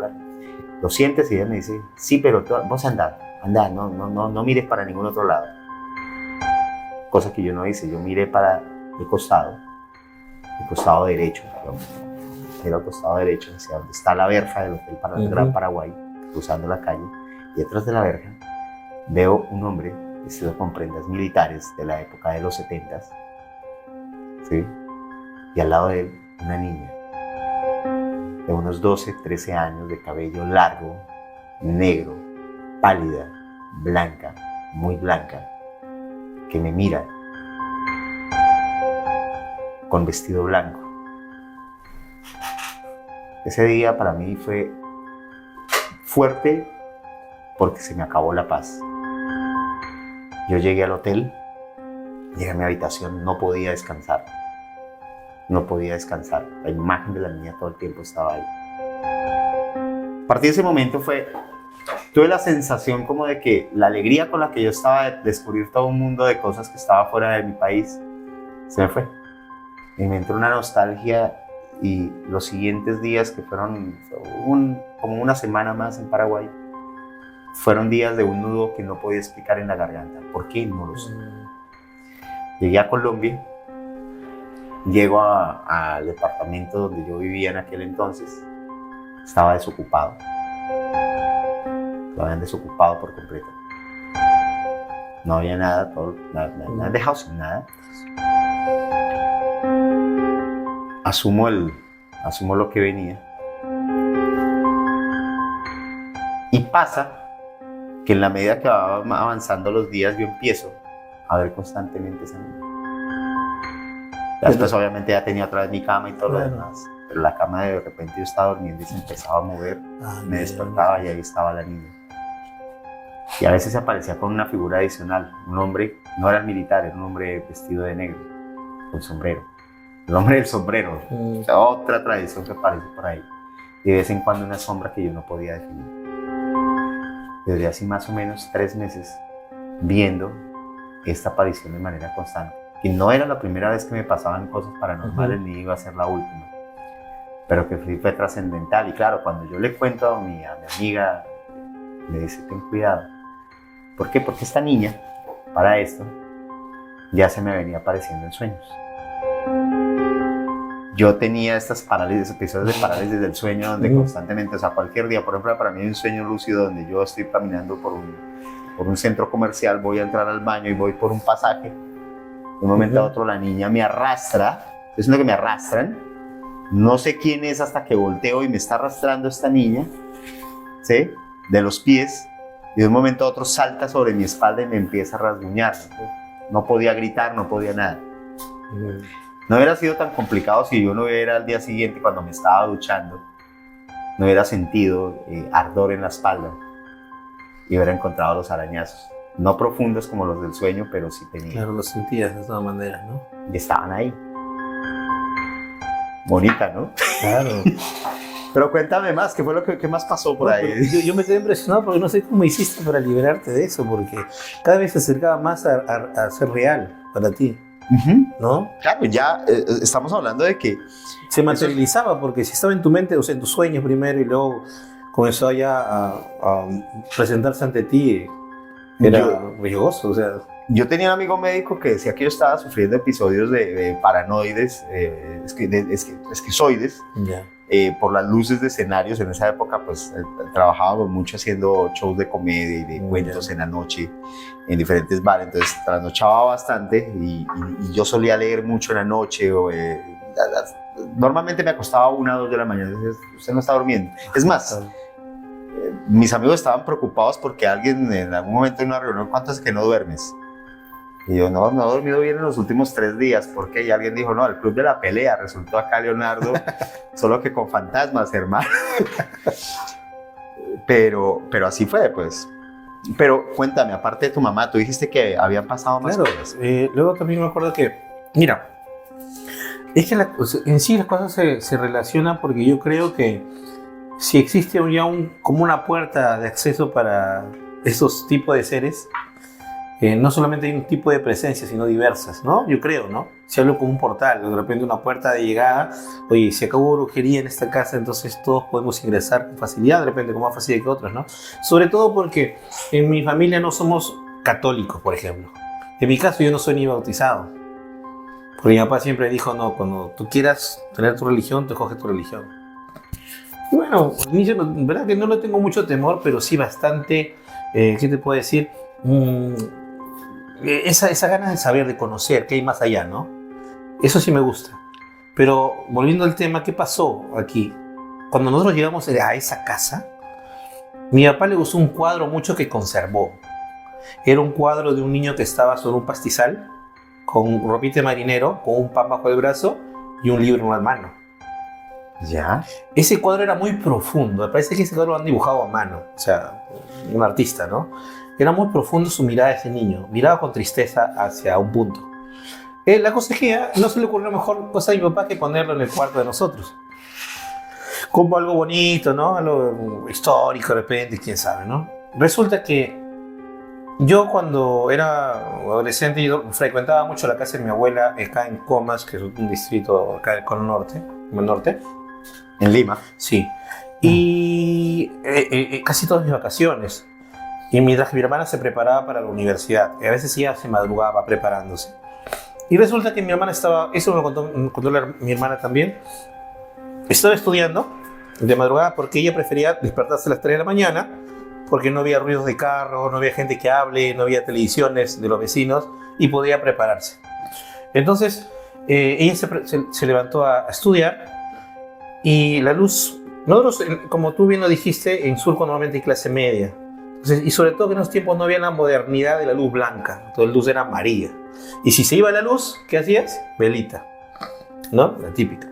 ¿lo sientes? Y ella me dice, sí, pero vos andá, no mires para ningún otro lado. Cosa que yo no hice, yo miré para el costado derecho, era el costado derecho, hacia donde está la verja del Hotel Gran Paraguay, cruzando la calle, y detrás de la verja veo un hombre vestido con prendas militares de la época de los 70s, ¿sí? Y al lado de él, una niña de unos 12, 13 años, de cabello largo, negro, pálida, blanca, muy blanca, que me mira con vestido blanco. Ese día para mí fue fuerte porque se me acabó la paz. Yo llegué al hotel, llegué a mi habitación, no podía descansar. La imagen de la niña todo el tiempo estaba ahí. A partir de ese momento tuve la sensación como de que la alegría con la que yo estaba de descubrir todo un mundo de cosas que estaba fuera de mi país, se me fue. Y me entró una nostalgia y los siguientes días, que fueron como una semana más en Paraguay, fueron días de un nudo que no podía explicar en la garganta. ¿Por qué? No lo sé. Llegué a Colombia, llego al departamento donde yo vivía en aquel entonces, estaba desocupado. Lo habían desocupado por completo. No había nada, me han dejado sin nada. Asumo lo que venía. Y pasa que en la medida que va avanzando los días, yo empiezo a ver constantemente esa niña. Después obviamente ya tenía otra vez mi cama y todo lo demás, pero la cama de repente yo estaba durmiendo y se empezaba a mover, me despertaba y ahí estaba la niña. Y a veces se aparecía con una figura adicional, un hombre, no era el militar, era un hombre vestido de negro, con sombrero. El hombre del sombrero, otra tradición que aparece por ahí. Y de vez en cuando una sombra que yo no podía definir. Desde así más o menos 3 meses viendo esta aparición de manera constante. Y no era la primera vez que me pasaban cosas paranormales, ni iba a ser la última. Pero que fue trascendental. Y claro, cuando yo le cuento a mi amiga, me dice, ten cuidado. ¿Por qué? Porque esta niña, para esto, ya se me venía apareciendo en sueños. Yo tenía estas parálisis, episodios de parálisis del sueño donde constantemente, o sea, cualquier día, por ejemplo, para mí hay un sueño lúcido donde yo estoy caminando por un centro comercial, voy a entrar al baño y voy por un pasaje. De un momento a otro la niña me arrastra, es lo que me arrastran, no sé quién es hasta que volteo y me está arrastrando esta niña, ¿sí? De los pies, y de un momento a otro salta sobre mi espalda y me empieza a rasguñar. No podía gritar, no podía nada. No hubiera sido tan complicado si yo no hubiera al día siguiente, cuando me estaba duchando, no hubiera sentido ardor en la espalda y hubiera encontrado los arañazos. No profundos como los del sueño, pero sí tenía. Claro, los sentías de todas maneras, ¿no? Y estaban ahí. Bonita, ¿no? Claro. Pero cuéntame más, ¿qué fue lo que más pasó por ahí? Yo me quedé impresionado porque no sé cómo hiciste para liberarte de eso, porque cada vez se acercaba más a ser real para ti, ¿no? Claro, ya estamos hablando de que se materializaba, porque si estaba en tu mente, o sea, en tus sueños primero y luego comenzó ya a presentarse ante ti, era riesgoso, o sea. Yo tenía un amigo médico que decía que yo estaba sufriendo episodios de paranoides, esquizoides, por las luces de escenarios. En esa época pues trabajábamos mucho haciendo shows de comedia y de cuentos en la noche en diferentes bares, entonces trasnochaba bastante y yo solía leer mucho en la noche, normalmente me acostaba a 1 o 2 de la mañana. Usted no está durmiendo. Es más, mis amigos estaban preocupados porque alguien en algún momento en una reunión, ¿cuánto es que no duermes? Y yo, no he dormido bien en los últimos 3 días. ¿Por qué? Y alguien dijo, no, el club de la pelea. Resultó acá Leonardo, solo que con fantasmas, hermano. Pero así fue, pues. Pero cuéntame, aparte de tu mamá, tú dijiste que habían pasado más cosas. Luego también me acuerdo que, mira, es que en sí las cosas se relacionan porque yo creo que si existe ya como una puerta de acceso para esos tipos de seres, no solamente hay un tipo de presencia, sino diversas, ¿no? Yo creo, ¿no? Si hablo como un portal, de repente una puerta de llegada, oye, si acabó brujería en esta casa, entonces todos podemos ingresar con facilidad, de repente con más facilidad que otros, ¿no? Sobre todo porque en mi familia no somos católicos, por ejemplo. En mi caso yo no soy ni bautizado. Porque mi papá siempre dijo, no, cuando tú quieras tener tu religión, te coges tu religión. Y bueno, al inicio, verdad que no le tengo mucho temor, pero sí bastante, ¿qué te puedo decir? Esa ganas de saber, de conocer, qué hay más allá, ¿no? Eso sí me gusta. Pero volviendo al tema, ¿qué pasó aquí? Cuando nosotros llegamos a esa casa, mi papá le gustó un cuadro mucho que conservó. Era un cuadro de un niño que estaba sobre un pastizal, con ropita de marinero, con un pan bajo el brazo y un libro en una mano. ¿Ya? Ese cuadro era muy profundo. Me parece que ese cuadro lo han dibujado a mano. O sea, un artista, ¿no? Era muy profundo su mirada de ese niño. Miraba con tristeza hacia un punto. La cosa es que no se le ocurrió mejor cosa a mi papá que ponerlo en el cuarto de nosotros. Como algo bonito, ¿no? Algo histórico de repente, quién sabe, ¿no? Resulta que yo cuando era adolescente yo frecuentaba mucho la casa de mi abuela acá en Comas, que es un distrito acá del Cono Norte, en el norte. En Lima. Sí. Y casi todas mis vacaciones. Y mientras mi hermana se preparaba para la universidad, y a veces ella se madrugaba preparándose. Y resulta que mi hermana estaba, eso me lo contó mi hermana también, estaba estudiando de madrugada porque ella prefería despertarse a las 3 de la mañana, porque no había ruidos de carro, no había gente que hable, no había televisiones de los vecinos y podía prepararse. Entonces, ella se levantó a estudiar y la luz, nosotros, como tú bien lo dijiste, en Surco normalmente hay clase media. Entonces, y sobre todo que en esos tiempos no había la modernidad de la luz blanca, entonces la luz era amarilla. Y si se iba la luz, ¿qué hacías? Velita, ¿no? La típica.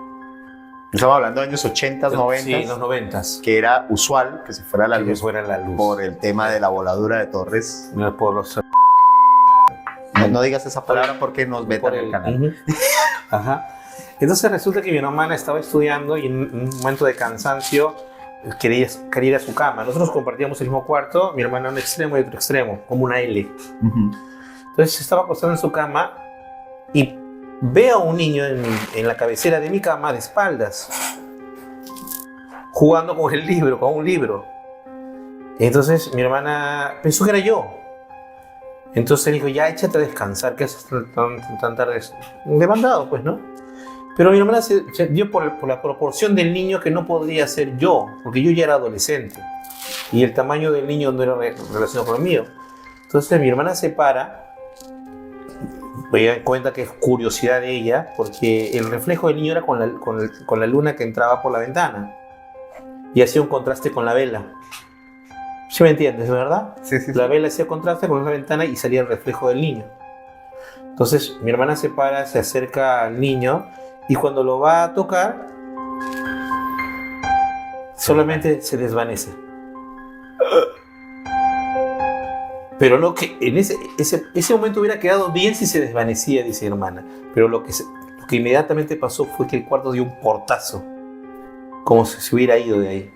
Estamos hablando de años 80, 90. Sí, los 90. Que era usual que se fuera la luz. Fuera la luz. Por el tema de la voladura de torres. No, por los... No digas esa palabra porque nos vetan el canal. Ajá. Entonces resulta que mi hermana estaba estudiando y en un momento de cansancio quería ir a su cama. Nosotros compartíamos el mismo cuarto, mi hermana en un extremo y otro extremo, como una L. Entonces estaba acostado en su cama y veo a un niño en la cabecera de mi cama de espaldas, jugando con el libro, con un libro. Entonces mi hermana pensó que era yo. Entonces dijo, ya échate a descansar, ¿qué haces tan tarde? Demandado, pues, ¿no? Pero mi hermana se dio por la proporción del niño que no podría ser yo, porque yo ya era adolescente. Y el tamaño del niño no era relacionado con el mío. Entonces mi hermana se para, me da cuenta que es curiosidad de ella, porque el reflejo del niño era con la luna que entraba por la ventana. Y hacía un contraste con la vela. ¿Sí me entiendes, verdad? Sí. La vela hacía contraste con la ventana y salía el reflejo del niño. Entonces mi hermana se para, se acerca al niño y cuando lo va a tocar, solamente se desvanece. Pero lo que en ese momento hubiera quedado bien si se desvanecía, dice mi hermana. Pero lo que inmediatamente pasó fue que el cuarto dio un portazo, como si se hubiera ido de ahí.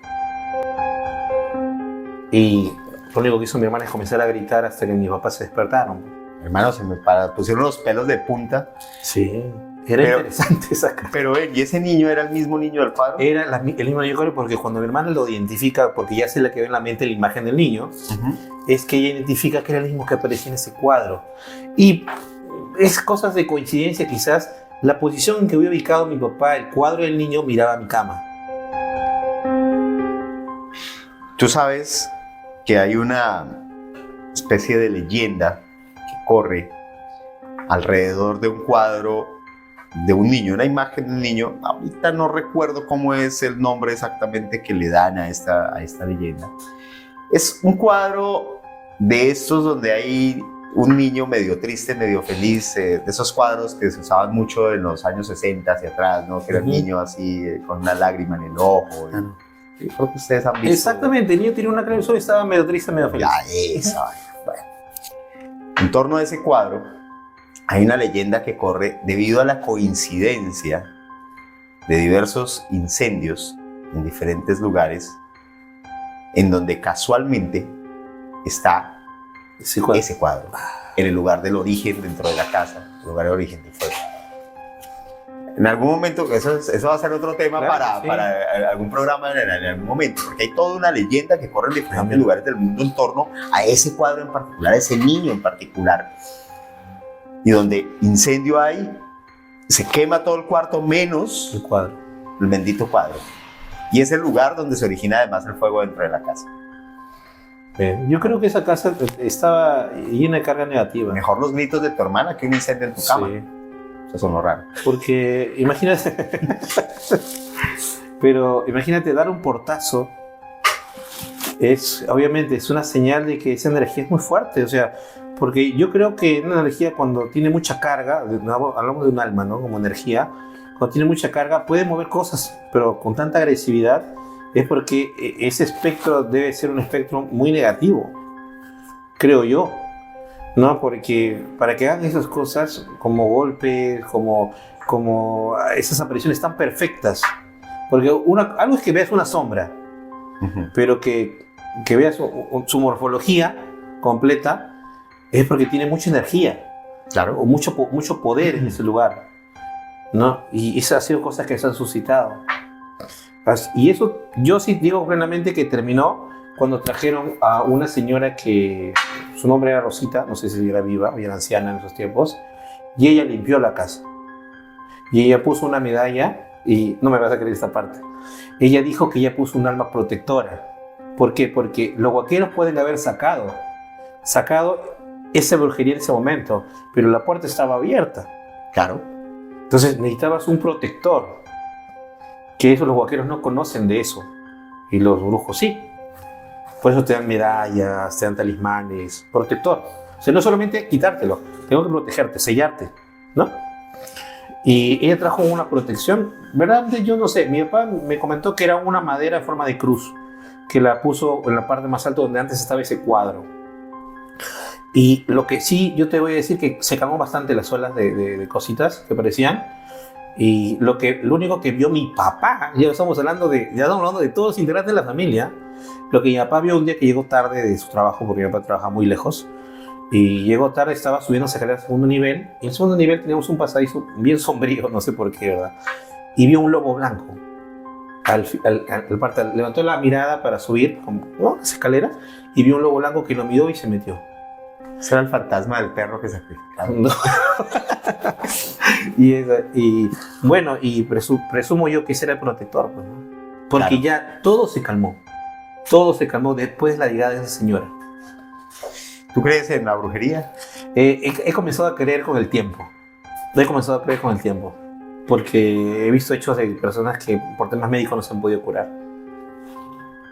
Y lo único que hizo mi hermana es comenzar a gritar hasta que mis papás se despertaron. Hermano, se me pusieron los pelos de punta. Sí, era interesante esa cara. Pero, ¿y ese niño era el mismo niño del cuadro? Era el mismo niño, porque cuando mi hermana lo identifica, porque ya se le quedó en la mente la imagen del niño, es que ella identifica que era el mismo que aparecía en ese cuadro. Y es cosas de coincidencia quizás, la posición en que había ubicado mi papá, el cuadro del niño, miraba a mi cama. Tú sabes que hay una especie de leyenda que corre alrededor de un cuadro de un niño, una imagen de un niño. Ahorita no recuerdo cómo es el nombre exactamente que le dan a esta leyenda. Es un cuadro de estos donde hay un niño medio triste, medio feliz, de esos cuadros que se usaban mucho en los años 60 hacia atrás, ¿no? Que era el niño así con una lágrima en el ojo. Creo que ustedes han visto. Exactamente, el niño tenía una cara de sol y estaba medio triste, medio feliz. Ya, eso. Bueno. En torno a ese cuadro hay una leyenda que corre debido a la coincidencia de diversos incendios en diferentes lugares en donde casualmente está ese cuadro en el lugar del origen dentro de la casa, el lugar de origen del fuego. En algún momento, eso va a ser otro tema, claro, para algún programa en algún momento, porque hay toda una leyenda que corre en diferentes lugares del mundo en torno a ese cuadro en particular, a ese niño en particular. Y donde incendio hay, se quema todo el cuarto menos el cuadro, el bendito cuadro. Y es el lugar donde se origina además el fuego dentro de la casa. Yo creo que esa casa estaba llena de carga negativa. Mejor los gritos de tu hermana que un incendio en tu cama. Sí. Eso sonó raro. Porque imagínate, pero imagínate dar un portazo, obviamente es una señal de que esa energía es muy fuerte, o sea, porque yo creo que una energía cuando tiene mucha carga, hablamos de un alma, ¿no? Como energía, cuando tiene mucha carga puede mover cosas, pero con tanta agresividad es porque ese espectro debe ser un espectro muy negativo, creo yo. No, porque para que hagan esas cosas como golpes, como esas apariciones tan perfectas, porque algo es que veas una sombra, pero que veas su morfología completa es porque tiene mucha energía, claro, o mucho poder en ese lugar, ¿no? Y esas han sido cosas que se han suscitado. Y eso yo sí digo plenamente que terminó cuando trajeron a una señora que su nombre era Rosita, no sé si era viva o era anciana en esos tiempos, y ella limpió la casa. Y ella puso una medalla, y no me vas a creer esta parte, ella dijo que ella puso un alma protectora. ¿Por qué? Porque los huaqueros pueden haber sacado esa brujería en ese momento, pero la puerta estaba abierta. Claro. Entonces necesitabas un protector, que eso los huaqueros no conocen de eso, y los brujos sí. Por eso te dan medallas, te dan talismanes, protector. O sea, no solamente quitártelo, tengo que protegerte, sellarte, ¿no? Y ella trajo una protección, ¿verdad? Yo no sé, mi papá me comentó que era una madera en forma de cruz, que la puso en la parte más alta donde antes estaba ese cuadro. Y lo que sí, yo te voy a decir que se calmó bastante las olas de cositas que parecían. Y lo único que vio mi papá, ya estamos hablando de todos los integrantes de la familia, lo que mi papá vio un día que llegó tarde de su trabajo, porque mi papá trabaja muy lejos, y llegó tarde, estaba subiendo escaleras al segundo nivel, y en el segundo nivel teníamos un pasadizo bien sombrío, no sé por qué, ¿verdad? Y vio un lobo blanco. Levantó la mirada para subir, ¿no?, las escaleras, y vio un lobo blanco que lo miró y se metió. Ese era el fantasma del perro que sacrificaron. No. y bueno, y presumo yo que ese era el protector, pues, ¿no? Porque claro, ya todo se calmó después de la llegada de esa señora. ¿Tú crees en la brujería? He comenzado a creer con el tiempo. Porque he visto hechos de personas que por temas médicos no se han podido curar.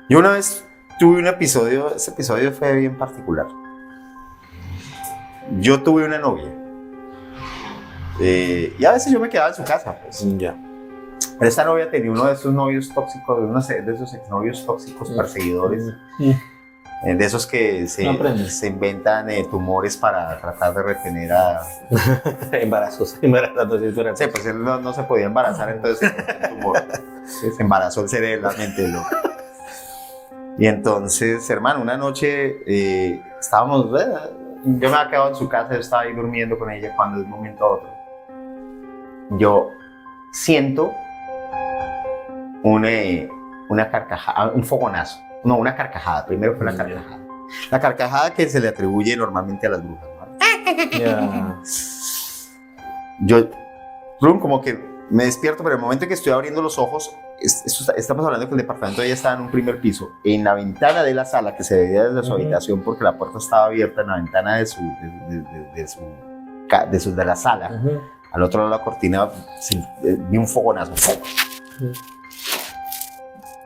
Yo una vez tuve un episodio, ese episodio fue bien particular. Yo tuve una novia y a veces yo me quedaba en su casa, pues. Ya. Pero esta novia tenía uno de esos novios tóxicos, de esos exnovios tóxicos perseguidores, de esos que se inventan tumores para tratar de retener a embarazos. Sí, pues él no se podía embarazar, entonces se embarazó el cerebro, la mente, ¿no? Y entonces, hermano, una noche estábamos, yo me había quedado en su casa, yo estaba ahí durmiendo con ella cuando de un momento a otro yo siento una carcajada, un fogonazo. No, una carcajada. Primero fue una carcajada. La carcajada que se le atribuye normalmente a las brujas, ¿no? Yeah. Yo, como que me despierto, pero en el momento en que estoy abriendo los ojos, estamos hablando que el departamento de ella estaba en un primer piso. En la ventana de la sala, que se veía desde su habitación, porque la puerta estaba abierta en la ventana de la sala, Al otro lado de la cortina vi un fogonazo. Entonces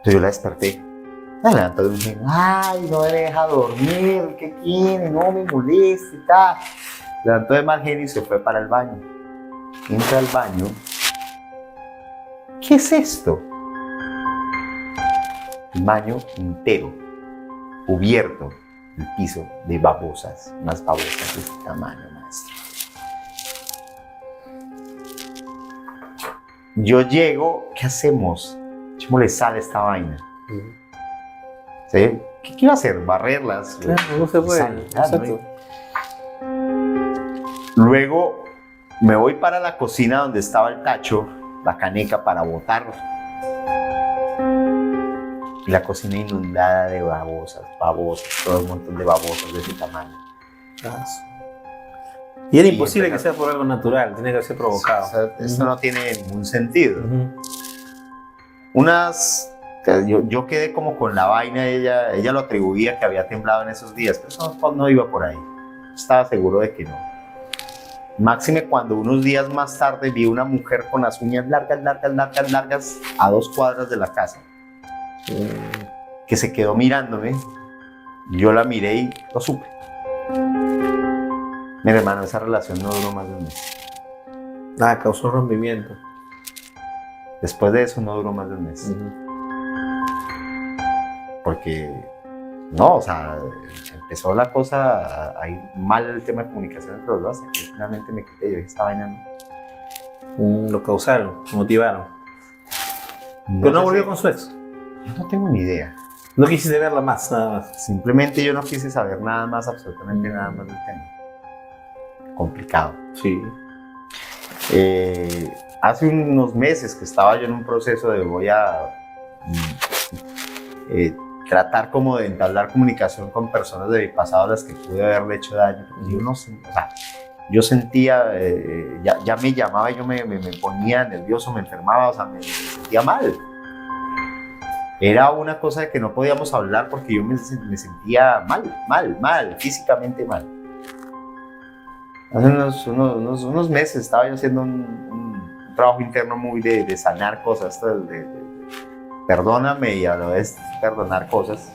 yo la desperté. Me levantó y dije, ay, no me deja dormir, ¿qué tiene? No me moleste, tal. Se levantó de mal genio y se fue para el baño. Entra al baño. ¿Qué es esto? El baño entero, cubierto, el piso de babosas, unas babosas de este tamaño, maestro. Yo llego, ¿qué hacemos? ¿Cómo le sale esta vaina? ¿Sí? ¿Qué iba a hacer? ¿Barrerlas? Claro, no se puede. Exacto. Luego me voy para la cocina donde estaba el tacho, la caneca para botar. Y la cocina inundada de babosas, todo un montón de babosas de ese tamaño. Y era imposible que sea por algo natural, tiene que ser provocado. O sea, eso no tiene ningún sentido. Yo quedé como con la vaina, ella lo atribuía que había temblado en esos días, pero eso no iba por ahí. Estaba seguro de que no. Máxime cuando unos días más tarde vi una mujer con las uñas largas a 2 cuadras de la casa. Que se quedó mirándome. Yo la miré y lo supe. Mira, hermano, esa relación no duró más de un mes. Nada, causó rompimiento. Después de eso no duró más de un mes. Porque, no, o sea, empezó la cosa, ahí mal el tema de comunicación entre los dos, y finalmente me quité, yo dije, esta vaina no. Lo causaron, lo motivaron. Pero no volvió con su ex. Yo no tengo ni idea. No quisiste verla más, nada más. Simplemente yo no quise saber nada más, absolutamente nada más del tema. Complicado. Sí. Hace unos meses que estaba yo en un proceso de voy a tratar como de entablar comunicación con personas de mi pasado a las que pude haberle hecho daño. Yo no sé, o sea, yo sentía, ya me llamaba y yo me ponía nervioso, me enfermaba, o sea, me sentía mal. Era una cosa de que no podíamos hablar porque yo me sentía mal, físicamente mal. Hace unos meses estaba yo haciendo un trabajo interno muy de sanar cosas, perdóname y a la vez perdonar cosas.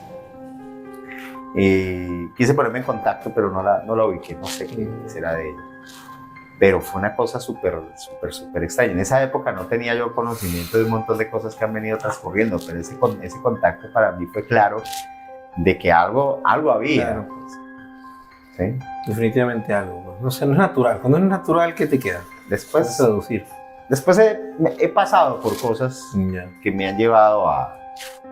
Quise ponerme en contacto, pero no la ubiqué, no sé qué será de ella. Pero fue una cosa súper extraña. En esa época no tenía yo conocimiento de un montón de cosas que han venido transcurriendo, pero ese contacto para mí fue claro de que algo había. Claro. ¿Sí? Definitivamente algo. No sé, no es natural. Cuando no es natural, ¿qué te queda? Después seducir. Después he pasado por cosas que me han llevado a,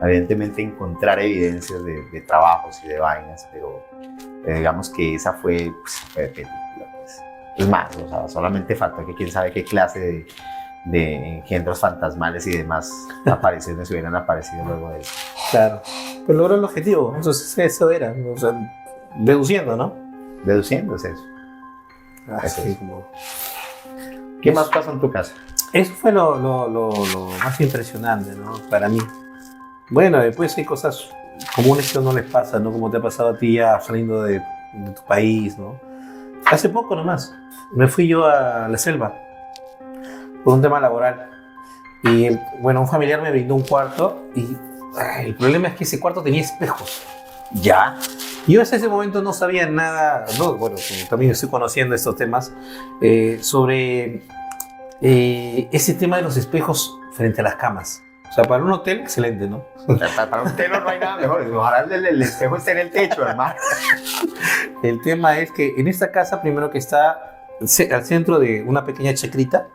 evidentemente, encontrar evidencias de trabajos y de vainas, pero digamos que esa fue de película. Pues. Es más, o sea, solamente falta que quién sabe qué clase de engendros fantasmales y demás apariciones hubieran aparecido luego de eso. Claro. Pues logró el objetivo. Entonces eso era. O sea, deduciendo, ¿no? Deduciendo es eso. Así como... ¿Qué más pasó en tu casa? Eso fue lo más impresionante, ¿no? Para mí. Bueno, después hay cosas comunes que no les pasa, ¿no? Como te ha pasado a ti ya saliendo de tu país, ¿no? Hace poco nomás me fui yo a la selva por un tema laboral. Y, bueno, un familiar me brindó un cuarto y el problema es que ese cuarto tenía espejos. ¿Ya? Yo hasta ese momento no sabía nada, no, bueno, también estoy conociendo estos temas, sobre ese tema de los espejos frente a las camas. O sea, para un hotel, excelente, ¿no? Para un hotel no hay nada mejor. Ojalá el espejo esté en el techo, hermano. El tema es que en esta casa, primero que está al centro de una pequeña chacrita,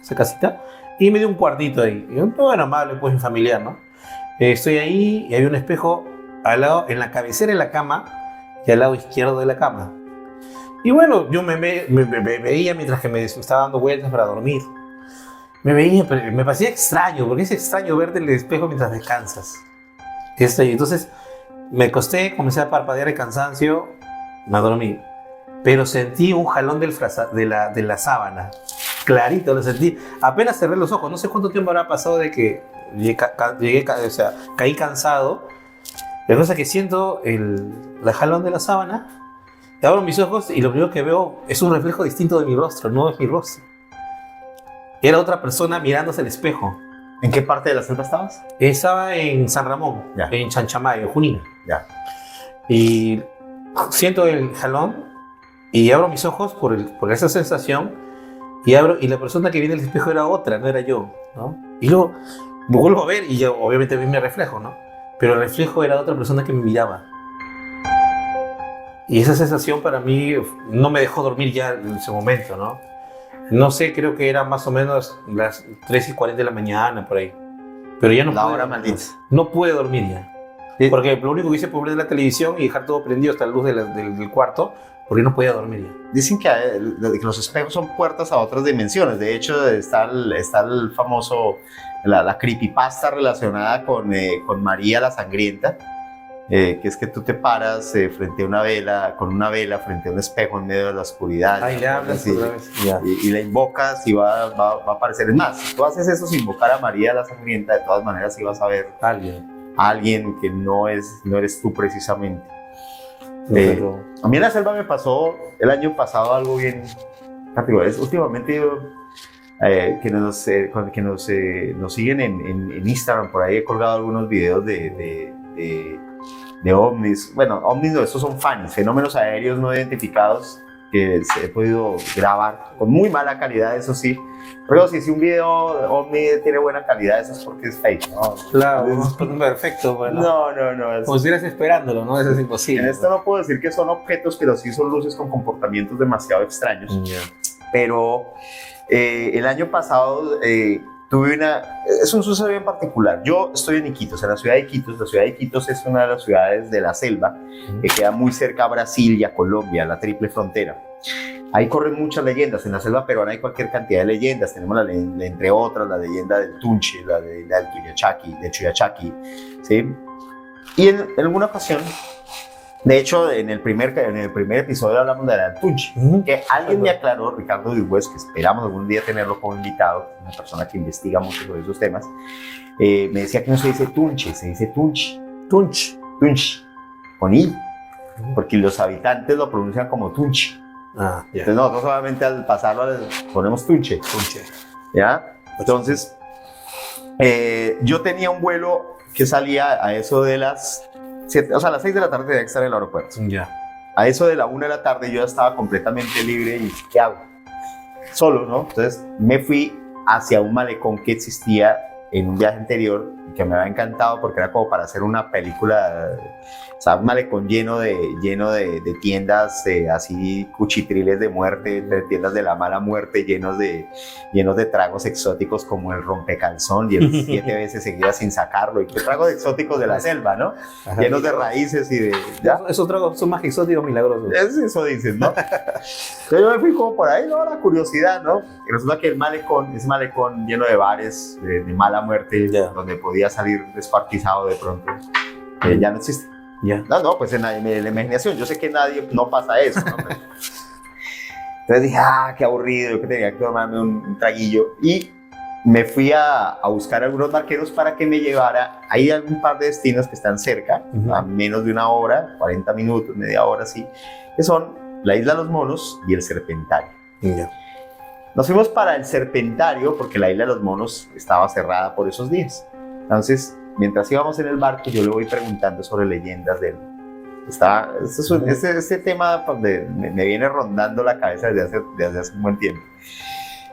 esa casita, y me dio un cuartito ahí. Y bueno, amable, pues, familiar, ¿no? Estoy ahí y hay un espejo al lado, en la cabecera de la cama y al lado izquierdo de la cama. Y bueno, yo me veía mientras que me estaba dando vueltas para dormir. Me veía, pero me parecía extraño, porque es extraño verte en el espejo mientras descansas. Entonces me acosté, comencé a parpadear de cansancio, me dormí. Pero sentí un jalón de la sábana. Clarito lo sentí. Apenas cerré los ojos, no sé cuánto tiempo habrá pasado de que caí cansado. La cosa es que siento el jalón de la sábana, abro mis ojos y lo primero que veo es un reflejo distinto de mi rostro, no es mi rostro. era otra persona mirándose al espejo. ¿En qué parte de la selva estabas? Estaba en San Ramón, Ya. en Chanchamayo, en Junín. Ya. Y siento el jalón y abro mis ojos por esa sensación y la persona que viene al espejo era otra, no era yo, ¿no? Y luego me vuelvo a ver y yo obviamente vi mi reflejo, ¿no? Pero el reflejo era de otra persona que me miraba. Y esa sensación para mí no me dejó dormir ya en ese momento, ¿no? No sé, creo que era más o menos las 3:40 de la mañana, por ahí. Pero ya no La pude hora dormir. maldita. No pude dormir ya. Sí. Porque lo único que hice fue prender la televisión y dejar todo prendido hasta la luz del cuarto, porque no podía dormir ya. Dicen que los espejos son puertas a otras dimensiones. De hecho, está el famoso, la creepypasta relacionada con María la Sangrienta, que es que tú te paras frente a una vela, con una vela frente a un espejo en medio de la oscuridad. Ahí le hablas así, otra vez. Ya. y la invocas y va a aparecer. Es más, si tú haces eso sin invocar a María la Sangrienta, de todas maneras sí vas a ver Alguien. a alguien que no eres tú precisamente. Pero- A mí en la selva me pasó el año pasado algo bien particular. Últimamente yo, que nos siguen en Instagram, por ahí he colgado algunos videos de ovnis. Bueno, ovnis no, estos son FANIs, fenómenos aéreos no identificados, que he podido grabar con muy mala calidad, eso sí. Pero si un video ovni tiene buena calidad, eso es porque es fake, ¿no? Claro, perfecto. Bueno. No. Como si estuvieras esperándolo, ¿no? Eso es imposible. En esto no puedo decir que son objetos, pero sí son luces con comportamientos demasiado extraños. Ya. Pero el año pasado es un suceso bien particular. Yo estoy en Iquitos, en la ciudad de Iquitos. La ciudad de Iquitos es una de las ciudades de la selva que queda muy cerca a Brasil y a Colombia, la triple frontera. Ahí corren muchas leyendas. En la selva peruana hay cualquier cantidad de leyendas. Tenemos, entre otras, la leyenda del Tunche, la leyenda del Chuyachaki, ¿sí? Y en alguna ocasión, de hecho, en el primer episodio hablamos de la Tunche, que alguien me aclaró, Ricardo Durgues, que esperamos algún día tenerlo como invitado, una persona que investiga mucho sobre esos temas, me decía que no se dice Tunche, se dice Tunche. Tunch. Tunche, con I, porque los habitantes lo pronuncian como Tunche. Ah, ya. Entonces nosotros solamente al pasarlo ponemos Tunche. Tunche. ¿Ya? Entonces, yo tenía un vuelo que salía a eso de las 7, o sea, a las 6 de la tarde tenía que estar en el aeropuerto. Ya. A eso de la 1 de la tarde yo ya estaba completamente libre y ¿qué hago? Solo, ¿no? Entonces me fui hacia un malecón que existía en un viaje anterior y que me había encantado porque era como para hacer una película, o sea, un malecón lleno de tiendas así cuchitriles de muerte, de tiendas de la mala muerte, llenos de tragos exóticos como el rompecalzón y el 7 veces seguidas sin sacarlo. Y qué tragos exóticos de la selva, ¿no? Ajá. Llenos de raíces y de... ¿ya? Esos tragos son más exóticos, milagrosos. Eso dicen, ¿no? Entonces yo me fui como por ahí, ¿no? La curiosidad, ¿no? Y resulta que el malecón es un malecón lleno de bares de mala muerte, Ya. donde podía salir descuartizado de pronto. Ya no existe. Ya. No, pues en la imaginación. Yo sé que no pasa eso, ¿no? Entonces dije, qué aburrido, yo que tenía que tomarme un traguillo. Y me fui a buscar a algunos barqueros para que me llevara. Hay algún par de destinos que están cerca, a menos de una hora, 40 minutos, media hora, así, que son la Isla de los Monos y el Serpentario. Ya. Nos fuimos para el Serpentario porque la Isla de los Monos estaba cerrada por esos días. Entonces, mientras íbamos en el barco, yo le voy preguntando sobre leyendas de él. Este tema pues, me viene rondando la cabeza desde hace un buen tiempo.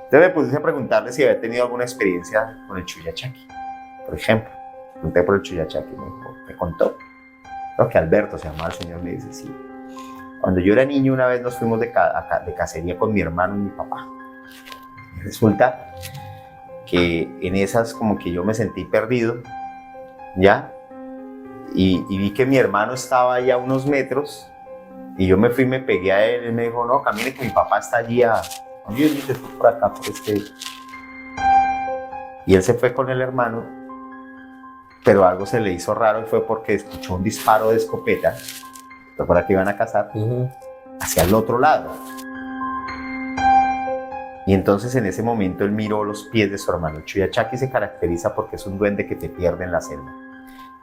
Entonces me puse a preguntarle si había tenido alguna experiencia con el Chuyachaki, por ejemplo. Pregunté por el Chuyachaki, me contó. Creo que Alberto se llamaba el señor, me dice, sí. Cuando yo era niño, una vez nos fuimos de cacería con mi hermano y mi papá. Y resulta que en esas como que yo me sentí perdido, ¿ya? Y vi que mi hermano estaba ahí a unos metros y yo me fui y me pegué a él y me dijo, no, camine que mi papá está allí por acá, por este. Y él se fue con el hermano, pero algo se le hizo raro y fue porque escuchó un disparo de escopeta, para que iban a cazar, hacia el otro lado. Y entonces en ese momento él miró los pies de su hermano. El Chuyachaki se caracteriza porque es un duende que te pierde en la selva.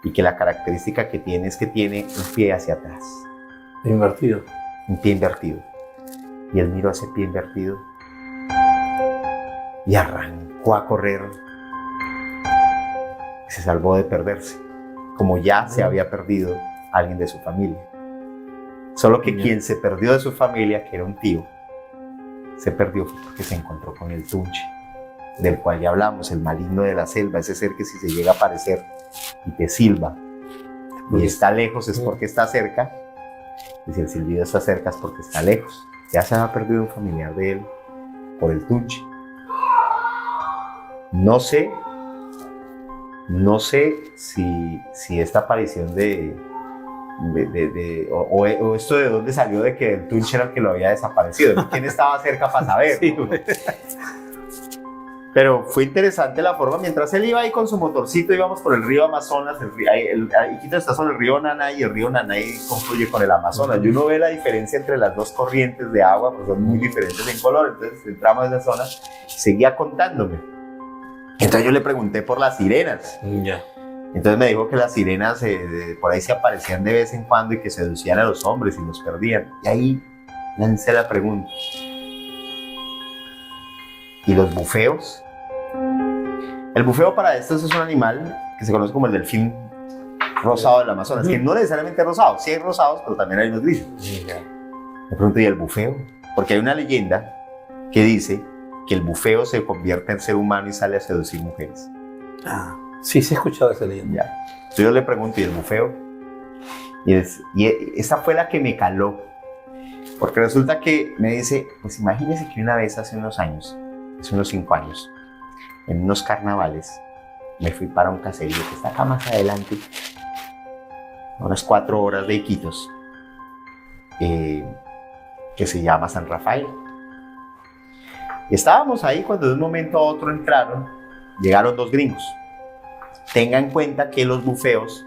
Y que la característica que tiene es que tiene un pie hacia atrás. Invertido. Un pie invertido. Y él miró ese pie invertido. y arrancó a correr. Se salvó de perderse, como ya se había perdido alguien de su familia. Solo que quien se perdió de su familia, que era un tío, se perdió porque se encontró con el Tunche, del cual ya hablamos, el maligno de la selva, ese ser que si se llega a aparecer y te silba y está lejos es porque está cerca, y si el silbido está cerca es porque está lejos. Ya se había perdido un familiar de él por el Tunche. No sé si esta aparición o esto de dónde salió de que el Tunche era el que lo había desaparecido. ¿Quién estaba cerca para saber? Sí, ¿no? Pero fue interesante la forma, mientras él iba ahí con su motorcito, íbamos por el río Amazonas, Iquitos está sobre el río Nanay y el río Nanay confluye con el Amazonas. Y uno ve la diferencia entre las dos corrientes de agua, pues son muy diferentes en color. Entonces entramos en esa zona y seguía contándome. Entonces yo le pregunté por las sirenas. Ya. Entonces me dijo que las sirenas por ahí se aparecían de vez en cuando y que seducían a los hombres y los perdían. Y ahí lancé la pregunta. ¿Y los bufeos? El bufeo para estos es un animal que se conoce como el delfín rosado del Amazonas, que no necesariamente es rosado, sí hay rosados, pero también hay unos grises. Me pregunto, ¿y el bufeo? Porque hay una leyenda que dice que el bufeo se convierte en ser humano y sale a seducir mujeres. Ah, sí, sí he escuchado esa leyenda. Ya. Entonces yo le pregunto, ¿y el bufeo? Y esa fue la que me caló, porque resulta que me dice, pues imagínese que una vez hace unos años, hace unos 5 años, en unos carnavales, me fui para un caserío que está acá más adelante, a unas 4 horas de Iquitos, que se llama San Rafael. Y estábamos ahí cuando de un momento a otro llegaron 2 gringos. Tenga en cuenta que los bufeos,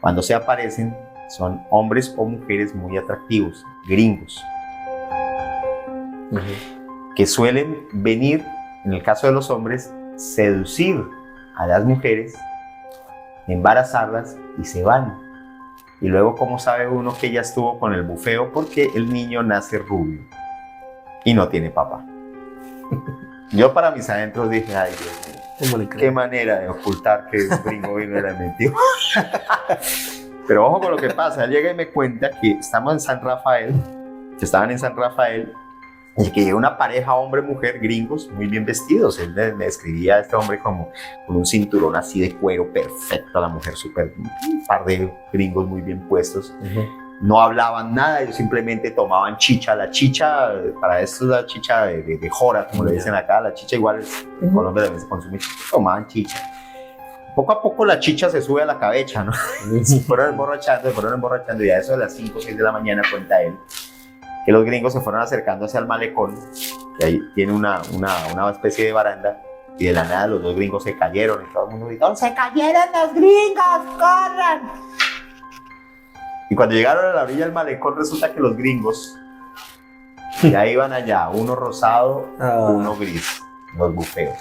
cuando se aparecen, son hombres o mujeres muy atractivos, gringos, que suelen venir, en el caso de los hombres, seducir a las mujeres, embarazarlas y se van. Y luego, ¿cómo sabe uno que ella estuvo con el bufeo? Porque el niño nace rubio y no tiene papá. Yo para mis adentros dije, ay Dios mío, qué manera de ocultar que es gringo y no era mentido. Pero ojo con lo que pasa, él llega y me cuenta que estamos en San Rafael, que estaban en San Rafael, y que llega una pareja hombre-mujer gringos muy bien vestidos. Él me describía a este hombre como con un cinturón así de cuero perfecto, a la mujer súper, un par de gringos muy bien puestos. No hablaban nada, ellos simplemente tomaban chicha. La chicha, para esto es la chicha de jora, como le dicen acá. La chicha igual en Colombia también se consume chicha, tomaban chicha. Poco a poco la chicha se sube a la cabeza, ¿no? Se fueron emborrachando y a eso de las 5 o 6 de la mañana cuenta él que los gringos se fueron acercando hacia el malecón, que ahí tiene una especie de baranda, y de la nada los 2 gringos se cayeron y todo el mundo gritó, ¡se cayeron los gringos, corran! Y cuando llegaron a la orilla del malecón resulta que los gringos ya iban allá, uno rosado, uno gris, los bufeos.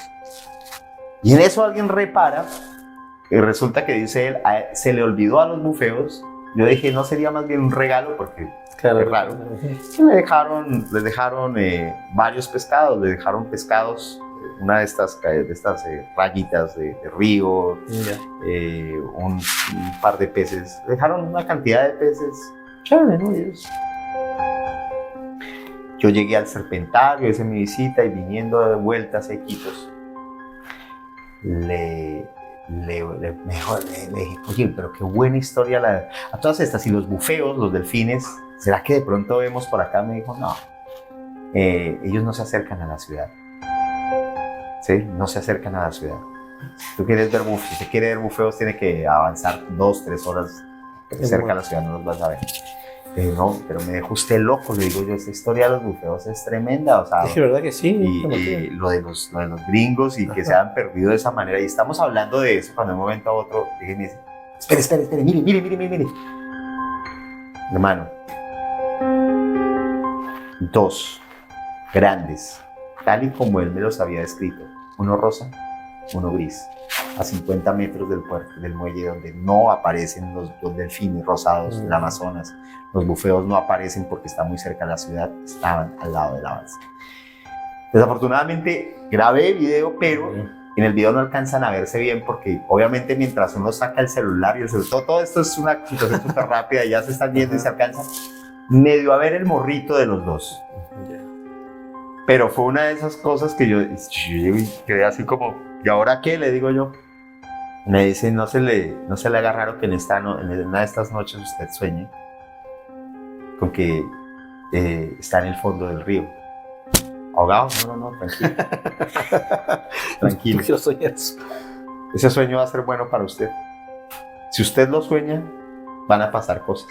Y en eso alguien repara, y resulta que dice él, se le olvidó a los bufeos. Yo dije, ¿no sería más bien un regalo? Porque claro, es raro. Les dejaron varios pescados, les dejaron pescados, una de estas rayitas de río, un par de peces, dejaron una cantidad de peces chévere, ¿no? Yo llegué al Serpentario, hice mi visita y viniendo de vuelta a Iquitos, le dije, oye, pero qué buena historia a todas estas. Y los bufeos, los delfines, ¿será que de pronto vemos por acá? Me dijo, no, ellos no se acercan a la ciudad. ¿Sí? No se acercan a la ciudad. Si tú quieres ver bufeos, si quiere ver bufeos, tiene que avanzar 2-3 horas cerca a la ciudad, no los vas a ver. No, pero me dejó usted loco, le digo yo, esta historia de los bufeos es tremenda, o sea, es verdad que sí. Y lo de los gringos y que se han perdido de esa manera, y estamos hablando de eso cuando de un momento a otro dije, me dice, espere, mire. Hermano, 2 grandes, tal y como él me los había descrito, uno rosa, uno gris, a 50 metros del puerto, del muelle donde no aparecen los delfines rosados del Amazonas. Los bufeos no aparecen porque está muy cerca de la ciudad, estaban al lado de la balsa. Desafortunadamente grabé video, pero en el video no alcanzan a verse bien porque obviamente mientras uno saca el celular y todo esto es una situación súper rápida y ya se están viendo y se alcanza medio a ver el morrito de los dos. Pero fue una de esas cosas que yo quedé así como, ¿y ahora qué? Le digo yo. Me dice, no se le haga raro que en una de estas noches usted sueñe con que está en el fondo del río. ¿Ahogado? No, tranquilo. Tranquilo. Quiero soñar eso. Ese sueño va a ser bueno para usted. Si usted lo sueña, van a pasar cosas.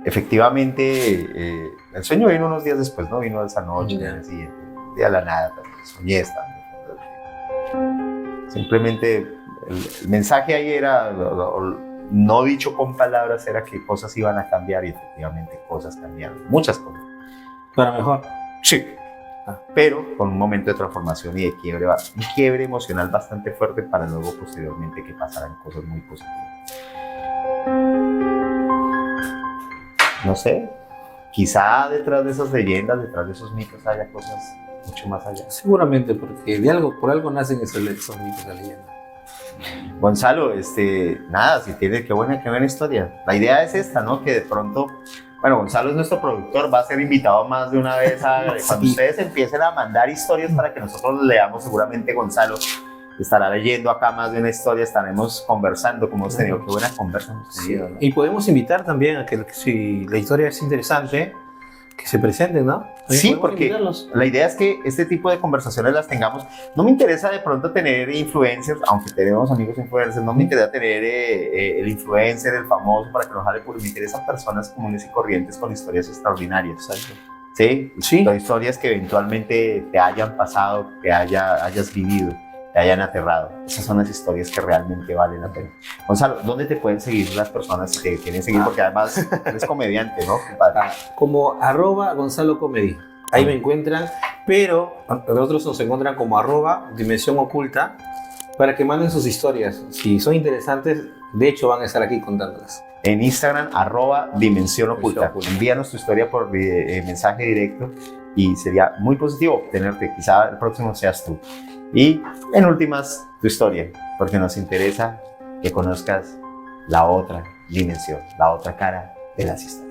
Efectivamente, el sueño vino unos días después, no vino esa noche, el siguiente día de la nada, también soñé estando en el fondo del río. Simplemente el mensaje ahí era, no dicho con palabras, era que cosas iban a cambiar y efectivamente cosas cambiaron, muchas cosas. Para mejor. Sí. Pero con un momento de transformación y de un quiebre emocional bastante fuerte para luego posteriormente que pasaran cosas muy positivas. No sé, quizá detrás de esas leyendas, detrás de esos mitos haya cosas mucho más allá. Seguramente, porque por algo nacen esos mitos de leyenda. Gonzalo, nada, si tiene, qué buena historia. La idea es esta, ¿no? Que de pronto, bueno, Gonzalo es nuestro productor, va a ser invitado más de una vez cuando ustedes empiecen a mandar historias para que nosotros leamos, seguramente Gonzalo estará leyendo acá más de una historia, estaremos conversando, como hemos tenido, qué buena conversa hemos tenido, ¿no? Y podemos invitar también a que si la historia es interesante, que se presenten, ¿no? Sí, porque la idea es que este tipo de conversaciones las tengamos. No me interesa de pronto tener influencers, aunque tenemos amigos influencers, no me interesa tener el influencer, el famoso, para que nos hable, porque me interesan personas comunes y corrientes con historias extraordinarias. ¿Sí? Son historias que eventualmente te hayan pasado, que hayas vivido, te hayan aterrado. Esas son las historias que realmente valen la pena. Gonzalo, ¿dónde te pueden seguir las personas si te quieren seguir? Porque además eres comediante, ¿no? Como @Gonzalo Comedy. Ahí me encuentran, pero nosotros nos encuentran como @Dimensión Oculta para que manden sus historias. Si son interesantes, de hecho van a estar aquí contándolas. En Instagram, @Dimensión Oculta. Envíanos tu historia por mensaje directo y sería muy positivo tenerte. Quizá el próximo seas tú. Y en últimas, tu historia, porque nos interesa que conozcas la otra dimensión, la otra cara de las historias.